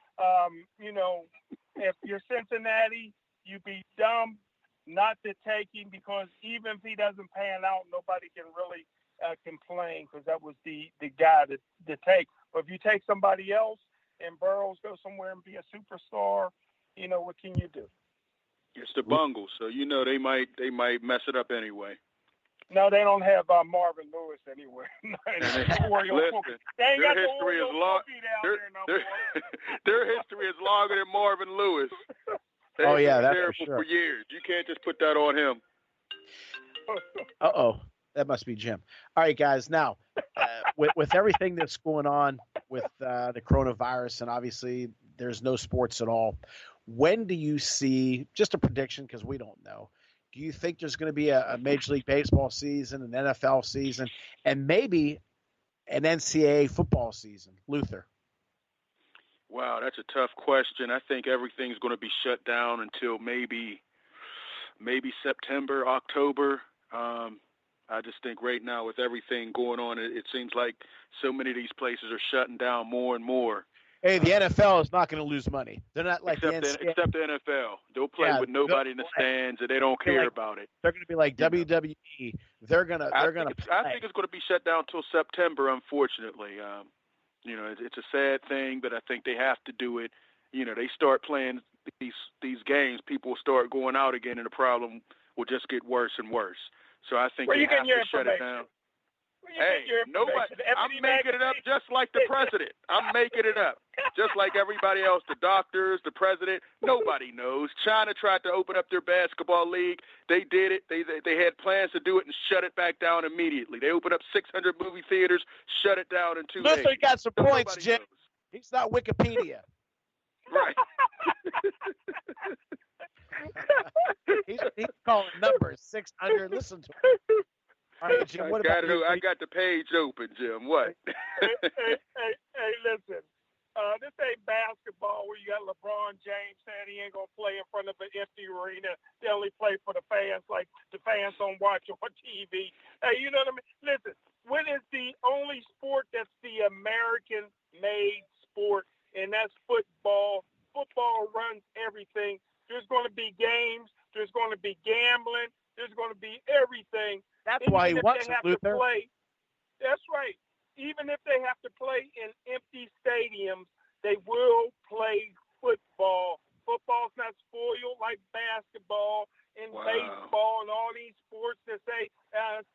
Speaker 12: if you're Cincinnati, you'd be dumb not to take him because even if he doesn't pan out, nobody can really complain because that was the guy to take. But if you take somebody else and Burrows go somewhere and be a superstar, what can you do?
Speaker 11: It's the Bungles, so they might mess it up anyway.
Speaker 12: No, they don't have Marvin Lewis anywhere.
Speaker 11: Listen, their history is long. Their history is longer than Marvin Lewis.
Speaker 10: Oh yeah, that's
Speaker 11: terrible
Speaker 10: for sure.
Speaker 11: For years. You can't just put that on him.
Speaker 10: Uh-oh. That must be Jim. All right, guys. Now, with everything that's going on with the coronavirus, and obviously there's no sports at all, when do you see, just a prediction because we don't know, do you think there's going to be a Major League Baseball season, an NFL season, and maybe an NCAA football season? Luther.
Speaker 11: Wow, that's a tough question. I think everything's going to be shut down until maybe September, October. I just think right now with everything going on, it seems like so many of these places are shutting down more and more.
Speaker 10: Hey, the NFL is not going to lose money. They're not like
Speaker 11: except the NFL. They'll play with nobody in the stands, and they don't care about it.
Speaker 10: They're going to be like WWE. They're going to. I
Speaker 11: think it's going to be shut down until September. Unfortunately, it's a sad thing, but I think they have to do it. They start playing these games, people will start going out again, and the problem will just get worse and worse. So I think they have to shut it down. Hey, nobody. I'm making it up just like the president. I'm making it up just like everybody else, the doctors, the president. Nobody knows. China tried to open up their basketball league. They did it. They had plans to do it and shut it back down immediately. They opened up 600 movie theaters, shut it down in 2 days.
Speaker 10: Luther got some points, Jim. He's not Wikipedia.
Speaker 11: Right.
Speaker 10: he's calling numbers 600. Listen to him. All right, Jim, what about you?
Speaker 11: I got the page open, Jim. What?
Speaker 12: hey, listen. This ain't basketball where you got LeBron James saying he ain't gonna play in front of an empty arena. They only play for the fans, like the fans don't watch on TV. Hey, you know what I mean? Listen, what is the only sport that's the American-made sport, and that's football. Football runs everything. There's going to be games. There's going to be gambling. There's going to be everything.
Speaker 10: That's why he wants it, Luther.
Speaker 12: That's right. Even if they have to play in empty stadiums, they will play football. Football's not spoiled like basketball and baseball and all these sports that say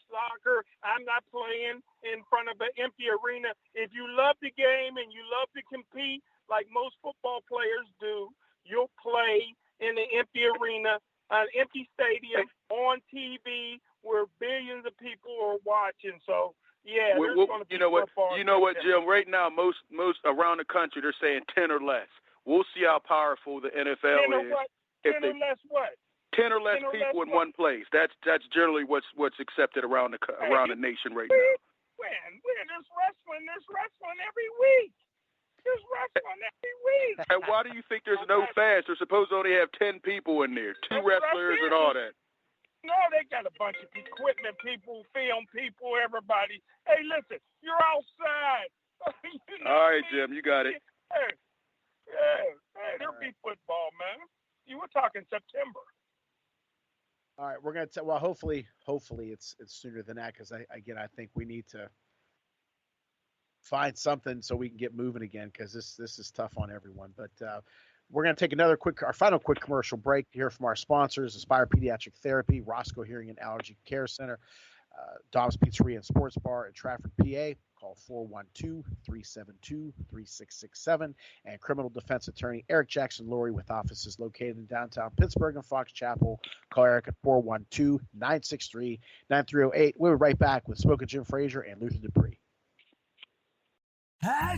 Speaker 12: soccer, I'm not playing in front of an empty arena. If you love the game and you love to compete like most football players do, you'll play in an empty arena, an empty stadium, on TV where billions of people are watching. So, yeah, there's going to be football.
Speaker 11: You know what, Jim? Right now, most around the country, they're saying 10 or less. We'll see how powerful the NFL is.
Speaker 12: 10 or less what?
Speaker 11: 10 or less people in one place. That's generally what's accepted around the nation right now.
Speaker 12: When there's wrestling every week. There's wrestling every week.
Speaker 11: And why do you think there's no fans? They're supposed to only have 10 people in there, 2 wrestlers and all that.
Speaker 12: No, they got a bunch of equipment people, film people, everybody. Hey, listen, you're outside.
Speaker 11: All right, Jim, you got it.
Speaker 12: Hey, there'll be football, man. You were talking September.
Speaker 10: All right, we're gonna. Well, hopefully, it's sooner than that because I think we need to find something so we can get moving again because this is tough on everyone. But we're going to take our final quick commercial break to hear from our sponsors, Aspire Pediatric Therapy, Roscoe Hearing and Allergy Care Center, Dom's Pizzeria and Sports Bar in Trafford, PA. Call 412-372-3667. And criminal defense attorney Eric Jackson Laurie with offices located in downtown Pittsburgh and Fox Chapel. Call Eric at 412-963-9308. We'll be right back with Smokin' Jim Frazier and Luther Dupree.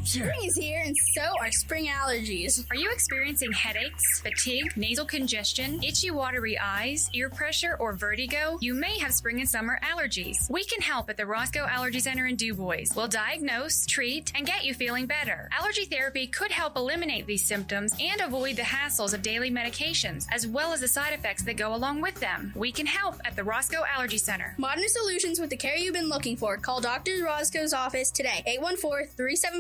Speaker 13: Spring is here, and so are spring allergies.
Speaker 15: Are you experiencing headaches, fatigue, nasal congestion, itchy, watery eyes, ear pressure, or vertigo? You may have spring and summer allergies. We can help at the Roscoe Allergy Center in DuBois. We'll diagnose, treat, and get you feeling better. Allergy therapy could help eliminate these symptoms and avoid the hassles of daily medications, as well as the side effects that go along with them. We can help at the Roscoe Allergy Center.
Speaker 13: Modern solutions with the care you've been looking for. Call Dr. Roscoe's office today, 814-375-0455.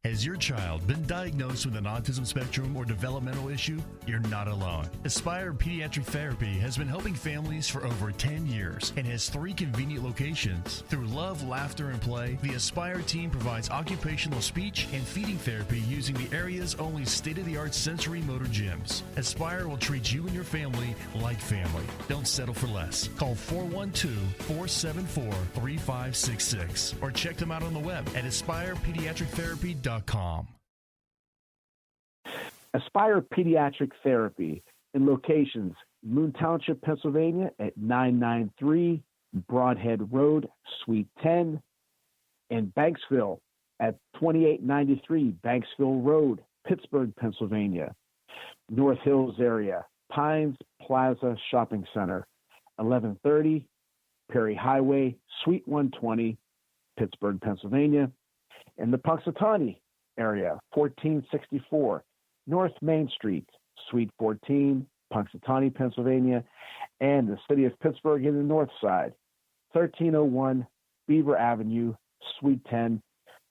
Speaker 14: Has your child been diagnosed with an autism spectrum or developmental issue? You're not alone. Aspire Pediatric Therapy has been helping families for over 10 years and has 3 convenient locations. Through love, laughter, and play, the Aspire team provides occupational speech and feeding therapy using the area's only state-of-the-art sensory motor gyms. Aspire will treat you and your family like family. Don't settle for less. Call 412-474-3566 or check them out on the web at aspirepediatrictherapy.com.
Speaker 16: Aspire Pediatric Therapy in locations Moon Township, Pennsylvania at 993 Broadhead Road, Suite 10, and Banksville at 2893 Banksville Road, Pittsburgh, Pennsylvania. North Hills area, Pines Plaza Shopping Center, 1130 Perry Highway, Suite 120, Pittsburgh, Pennsylvania. And the Punxsutawney area, 1464 North Main Street, Suite 14, Punxsutawney, Pennsylvania, and the city of Pittsburgh in the north side, 1301 Beaver Avenue, Suite 10,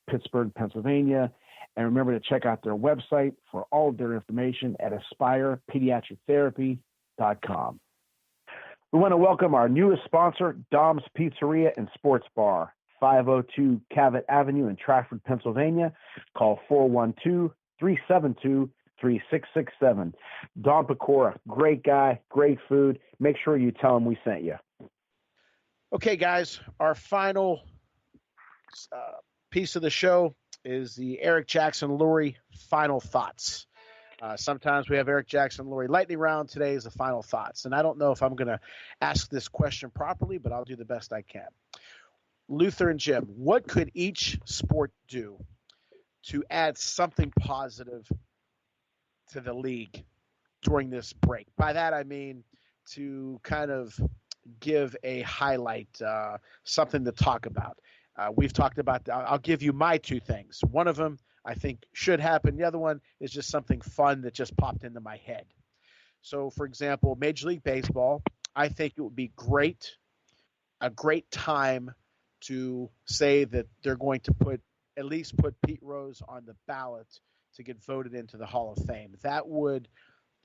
Speaker 16: Pittsburgh, Pennsylvania. And remember to check out their website for all of their information at aspirepediatrictherapy.com. We want to welcome our newest sponsor, Dom's Pizzeria and Sports Bar, 502 Cavett Avenue in Trafford, Pennsylvania. Call 412-372-3667. Dom Pecora, great guy, great food. Make sure you tell him we sent you.
Speaker 10: Okay, guys, our final piece of the show is the Eric Jackson Lurie final thoughts. Sometimes we have Eric Jackson Lurie lightning round. Today is the final thoughts. And I don't know if I'm going to ask this question properly, but I'll do the best I can. Luther and Jim, what could each sport do to add something positive to the league during this break? By that, I mean to kind of give a highlight, something to talk about. We've talked about, I'll give you my 2 things. One of them I think should happen. The other one is just something fun that just popped into my head. So, for example, Major League Baseball, I think it would be a great time to say that they're going to at least put Pete Rose on the ballot to get voted into the Hall of Fame. That would,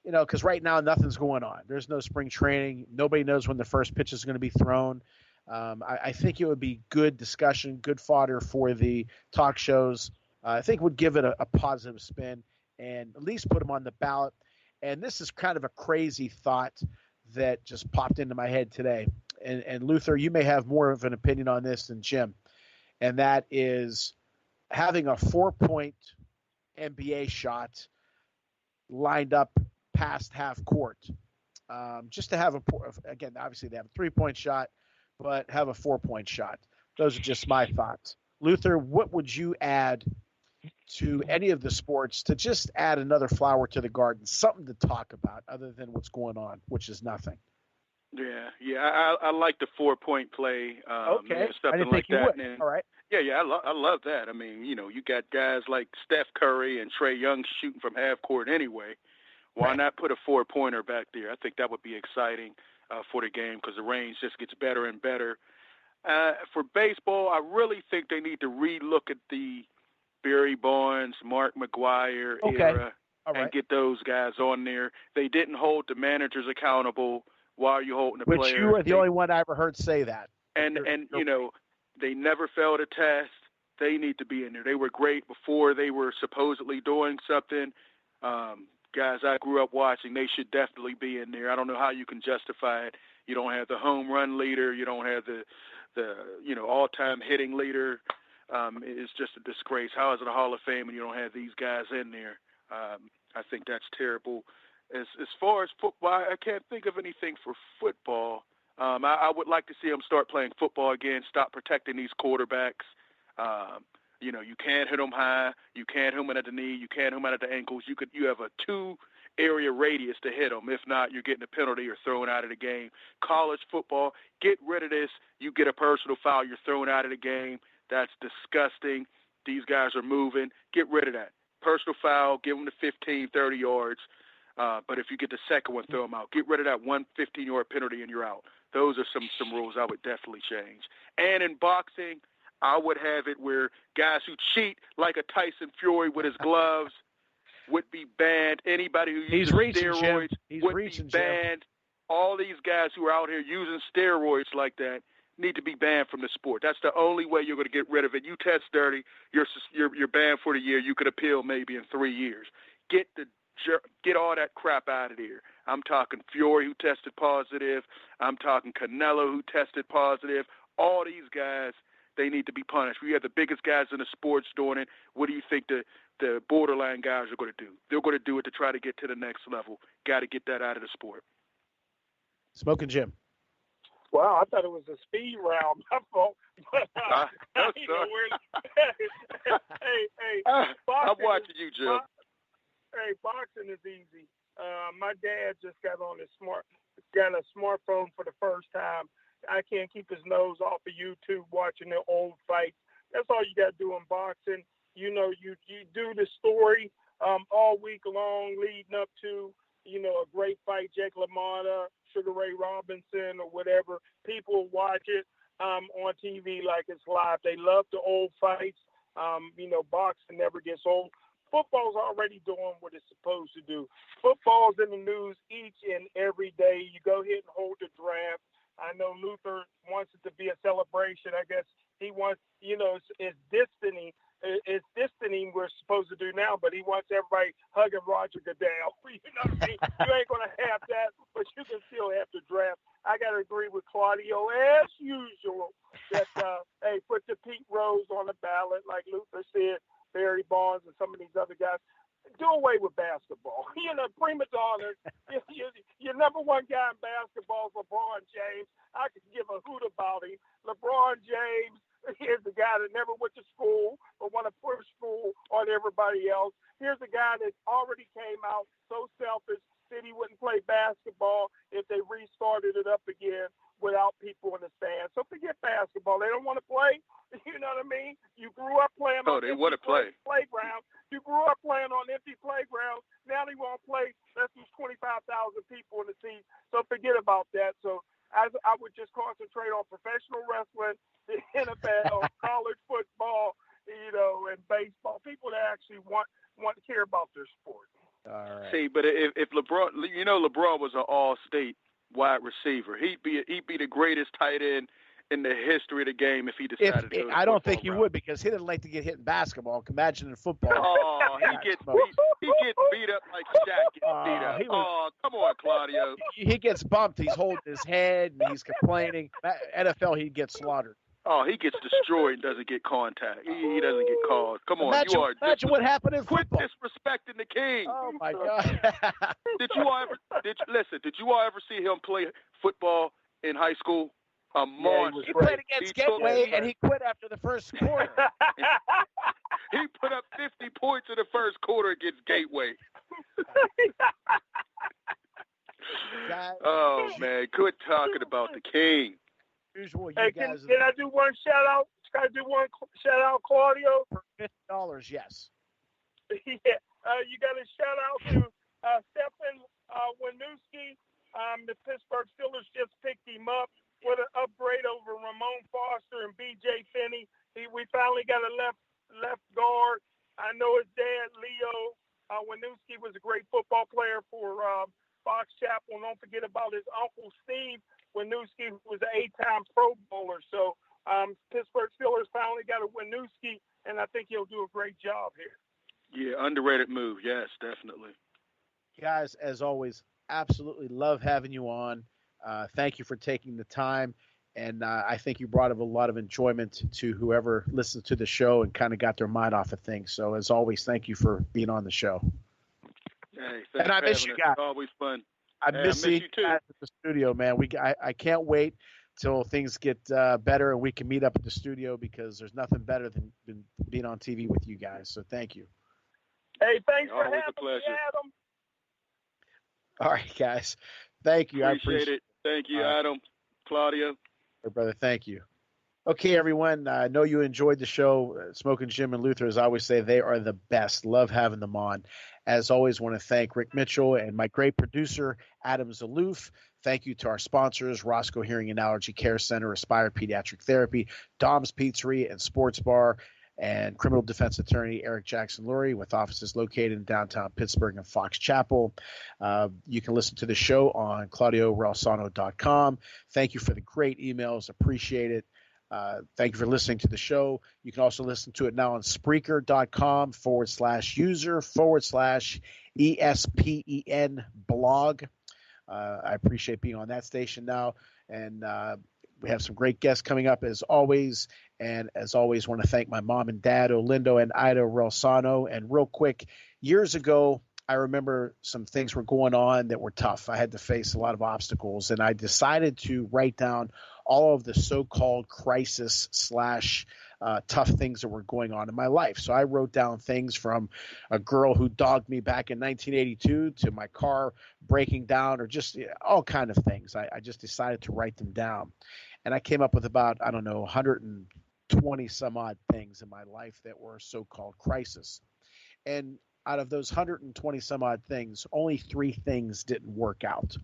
Speaker 10: because right now nothing's going on. There's no spring training. Nobody knows when the first pitch is going to be thrown. I think it would be good discussion, good fodder for the talk shows. I think it would give it a positive spin and at least put him on the ballot. And this is kind of a crazy thought that just popped into my head today. And Luther, you may have more of an opinion on this than Jim, and that is having a 4-point NBA shot lined up past half court, just to have again, obviously they have a 3-point shot, but have a 4-point shot. Those are just my thoughts. Luther, what would you add to any of the sports to just add another flower to the garden, something to talk about other than what's going on, which is nothing?
Speaker 11: Yeah. I like the 4-point play.
Speaker 10: Okay.
Speaker 11: Something
Speaker 10: I didn't
Speaker 11: like
Speaker 10: think you
Speaker 11: that.
Speaker 10: would.
Speaker 11: And,
Speaker 10: all right.
Speaker 11: Yeah. I love that. I mean, you got guys like Steph Curry and Trae Young shooting from half court anyway. Why not put a 4-pointer back there? I think that would be exciting for the game because the range just gets better and better. For baseball, I really think they need to relook at the Barry Bonds, Mark McGwire era and get those guys on there. They didn't hold the managers accountable. Why are you holding the players?
Speaker 10: Which you are the only one I ever heard say that.
Speaker 11: And they never failed a test. They need to be in there. They were great before they were supposedly doing something. Guys I grew up watching, they should definitely be in there. I don't know how you can justify it. You don't have the home run leader. You don't have the all-time hitting leader. It's just a disgrace. How is it a Hall of Fame and you don't have these guys in there? I think that's terrible. As far as football, I can't think of anything for football. I would like to see them start playing football again, stop protecting these quarterbacks. You can't hit them high. You can't hit them at the knee. You can't hit them at the ankles. You have a 2-area radius to hit them. If not, you're getting a penalty or thrown out of the game. College football, get rid of this. You get a personal foul, you're thrown out of the game. That's disgusting. These guys are moving. Get rid of that. Personal foul, give them the 15, 30 yards. But if you get the second one, throw them out. Get rid of that 1 15-yard penalty and you're out. Those are some rules I would definitely change. And in boxing, I would have it where guys who cheat, like a Tyson Fury with his gloves, would be banned. Anybody who uses steroids would be banned. All these guys who are out here using steroids like that need to be banned from the sport. That's the only way you're going to get rid of it. You test dirty, you're banned for the year. You could appeal maybe in 3 years. Get all that crap out of here. I'm talking Fury, who tested positive. I'm talking Canelo, who tested positive. All these guys, they need to be punished. We have the biggest guys in the sports doing it. What do you think the borderline guys are going to do? They're going to do it to try to get to the next level. Got to get that out of the sport.
Speaker 10: Smokin' Jim.
Speaker 12: Wow, I thought it was a speed round. My fault.
Speaker 11: I'm watching you, Jim.
Speaker 12: Boxing is easy. My dad just got a smartphone for the first time. I can't keep his nose off of YouTube watching the old fights. That's all you got to do in boxing. You know, you do the story all week long leading up to, a great fight, Jake LaMotta, Sugar Ray Robinson, or whatever. People watch it on TV like it's live. They love the old fights. Boxing never gets old. Football's already doing what it's supposed to do. Football's in the news each and every day. You go ahead and hold the draft. I know Luther wants it to be a celebration. I guess he wants, it's destiny. It's destiny we're supposed to do now, but he wants everybody hugging Roger Goodell. You know what I mean? You ain't going to have that, but you can still have the draft. I got to agree with Claudio, as usual, that, put the Pete Rose on the ballot, like Luther said, Barry Bonds and some of these other guys. Do away with basketball. Prima donnas. Your number one guy in basketball is LeBron James. I could give a hoot about him. LeBron James is the guy that never went to school but want to push school on everybody else. Here's a guy that already came out so selfish that he wouldn't play basketball if they restarted it up again without people in the stands. So forget basketball. They don't want to play. You know what I mean? You grew up playing on empty playgrounds. You grew up playing on empty playgrounds. Now they won't play. That's 25,000 people in the seats. So forget about that. So I would just concentrate on professional wrestling, the NFL, college football, and baseball. People that actually want to care about their sport.
Speaker 10: All right.
Speaker 11: See, but if LeBron, LeBron was an all-state wide receiver. He'd be the greatest tight end in the history of the game if he decided to.
Speaker 10: I don't think he would, because he didn't like to get hit in basketball. Imagine in football.
Speaker 11: Oh, he gets beat up like Shaq gets beat up. Come on, Claudio.
Speaker 10: He gets bumped. He's holding his head and he's complaining. NFL, he'd get slaughtered.
Speaker 11: Oh, he gets destroyed and doesn't get contact. He doesn't get called. Come on,
Speaker 10: imagine what happened in football.
Speaker 11: Quit disrespecting the king.
Speaker 10: Oh my God!
Speaker 11: Did you all ever see him play football in high school?
Speaker 10: He played against Gateway and he quit after the first quarter.
Speaker 11: He put up 50 points in the first quarter against Gateway. Oh man, quit talking about the king.
Speaker 10: Usual,
Speaker 12: can I do one shout out? Can I do one shout out, Claudio?
Speaker 10: For $50, yes.
Speaker 12: Yeah, you got a shout out to Stephen Winooski. The Pittsburgh Steelers just picked him up. What an upgrade over Ramon Foster and B.J. Finney. We finally got a left guard. I know his dad, Leo Winooski, was a great football player for Fox Chapel. Don't forget about his uncle, Steve Winooski, who was an 8-time Pro Bowler. So Pittsburgh Steelers finally got a Winooski, and I think he'll do a great job here.
Speaker 11: Yeah, underrated move. Yes, definitely.
Speaker 10: Guys, as always, absolutely love having you on. Thank you for taking the time, and I think you brought a lot of enjoyment to whoever listens to the show and kind of got their mind off of things. So, as always, thank you for being on the show.
Speaker 11: Hey,
Speaker 10: and I miss you guys.
Speaker 11: It's always fun.
Speaker 10: I miss you guys at the studio, man. I can't wait till things get better and we can meet up at the studio, because there's nothing better than being on TV with you guys. So, thank you.
Speaker 12: Hey, thanks for having me, Adam.
Speaker 10: All right, guys. Thank you. I appreciate
Speaker 11: it. Thank you, Adam, Claudio.
Speaker 10: Hey, brother, thank you. Okay, everyone. I know you enjoyed the show. Smokin' Jim and Luther, as I always say, they are the best. Love having them on. As always, want to thank Rick Mitchell and my great producer, Adam Zaloof. Thank you to our sponsors, Roscoe Hearing and Allergy Care Center, Aspire Pediatric Therapy, Dom's Pizzeria and Sports Bar, and criminal defense attorney Eric Jackson Lurie, with offices located in downtown Pittsburgh and Fox Chapel. You can listen to the show on ClaudioReilsono.com. Thank you for the great emails. Appreciate it. Thank you for listening to the show. You can also listen to it now on Spreaker.com/user/ESPEN blog. I appreciate being on that station now. And we have some great guests coming up as always. And as always, want to thank my mom and dad, Olindo and Ida Reilsono. And real quick, years ago, I remember some things were going on that were tough. I had to face a lot of obstacles, and I decided to write down all of the so-called crisis / tough things that were going on in my life. So I wrote down things from a girl who dogged me back in 1982 to my car breaking down, or just all kind of things. I just decided to write them down. And I came up with about, 120 some odd things in my life that were so-called crisis. And out of those 120 some odd things, only 3 things didn't work out.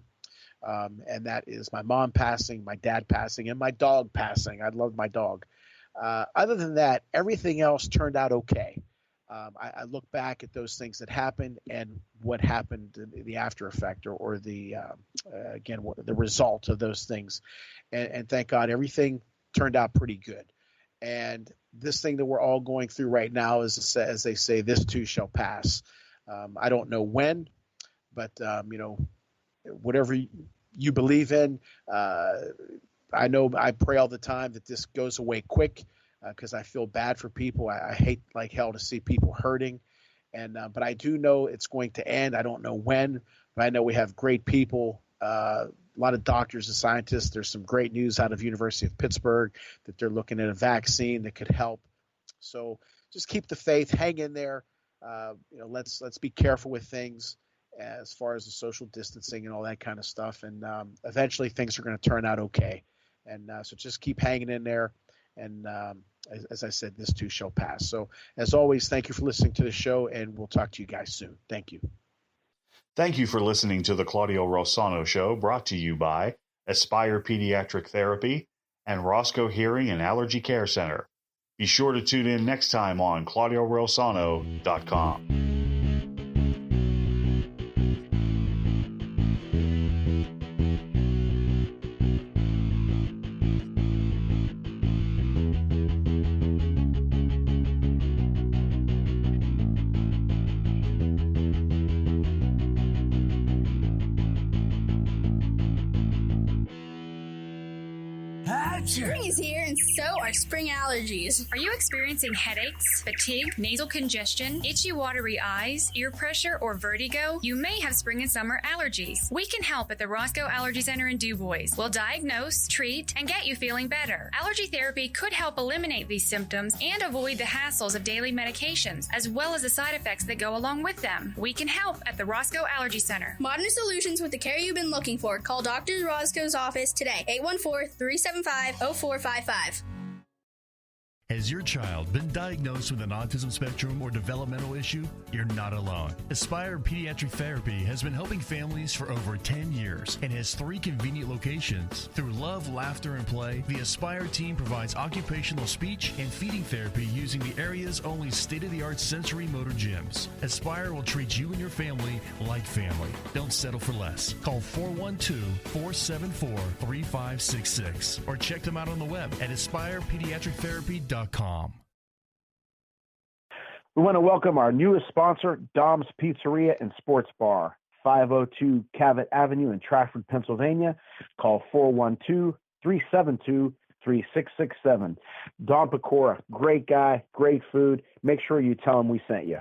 Speaker 10: And that is my mom passing, my dad passing, and my dog passing. I love my dog. Other than that, everything else turned out okay. I look back at those things that happened and what happened, the after effect, or the the result of those things. And thank God everything turned out pretty good. And this thing that we're all going through right now is, as they say, this too shall pass. I don't know when, but whatever you believe in, I know I pray all the time that this goes away quick, because I feel bad for people. I hate like hell to see people hurting, but I do know it's going to end. I don't know when, but I know we have great people. A lot of doctors and scientists. There's some great news out of University of Pittsburgh that they're looking at a vaccine that could help. So just keep the faith, hang in there. Let's be careful with things as far as the social distancing and all that kind of stuff. And eventually things are going to turn out okay. And so just keep hanging in there. And as I said, this too shall pass. So as always, thank you for listening to the show, and we'll talk to you guys soon. Thank you.
Speaker 9: Thank you for listening to the Claudio Reilsono Show, brought to you by Aspire Pediatric Therapy and Roscoe Hearing and Allergy Care Center. Be sure to tune in next time on ClaudioReilsono.com.
Speaker 13: Spring is here, and so are spring allergies.
Speaker 15: Are you experiencing headaches, fatigue, nasal congestion, itchy, watery eyes, ear pressure, or vertigo? You may have spring and summer allergies. We can help at the Roscoe Allergy Center in DuBois. We'll diagnose, treat, and get you feeling better. Allergy therapy could help eliminate these symptoms and avoid the hassles of daily medications, as well as the side effects that go along with them. We can help at the Roscoe Allergy Center.
Speaker 13: Modern solutions with the care you've been looking for. Call Dr. Roscoe's office today, 814-375-0455.
Speaker 14: Has your child been diagnosed with an autism spectrum or developmental issue? You're not alone. Aspire Pediatric Therapy has been helping families for over 10 years and has 3 convenient locations. Through love, laughter, and play, the Aspire team provides occupational speech and feeding therapy using the area's only state-of-the-art sensory motor gyms. Aspire will treat you and your family like family. Don't settle for less. Call 412-474-3566 or check them out on the web at aspirepediatrictherapy.com.
Speaker 16: We want to welcome our newest sponsor, Dom's Pizzeria and Sports Bar, 502 Cavett Avenue in Trafford, Pennsylvania. Call 412-372-3667. Don Pecora, great guy, great food. Make sure you tell him we sent you.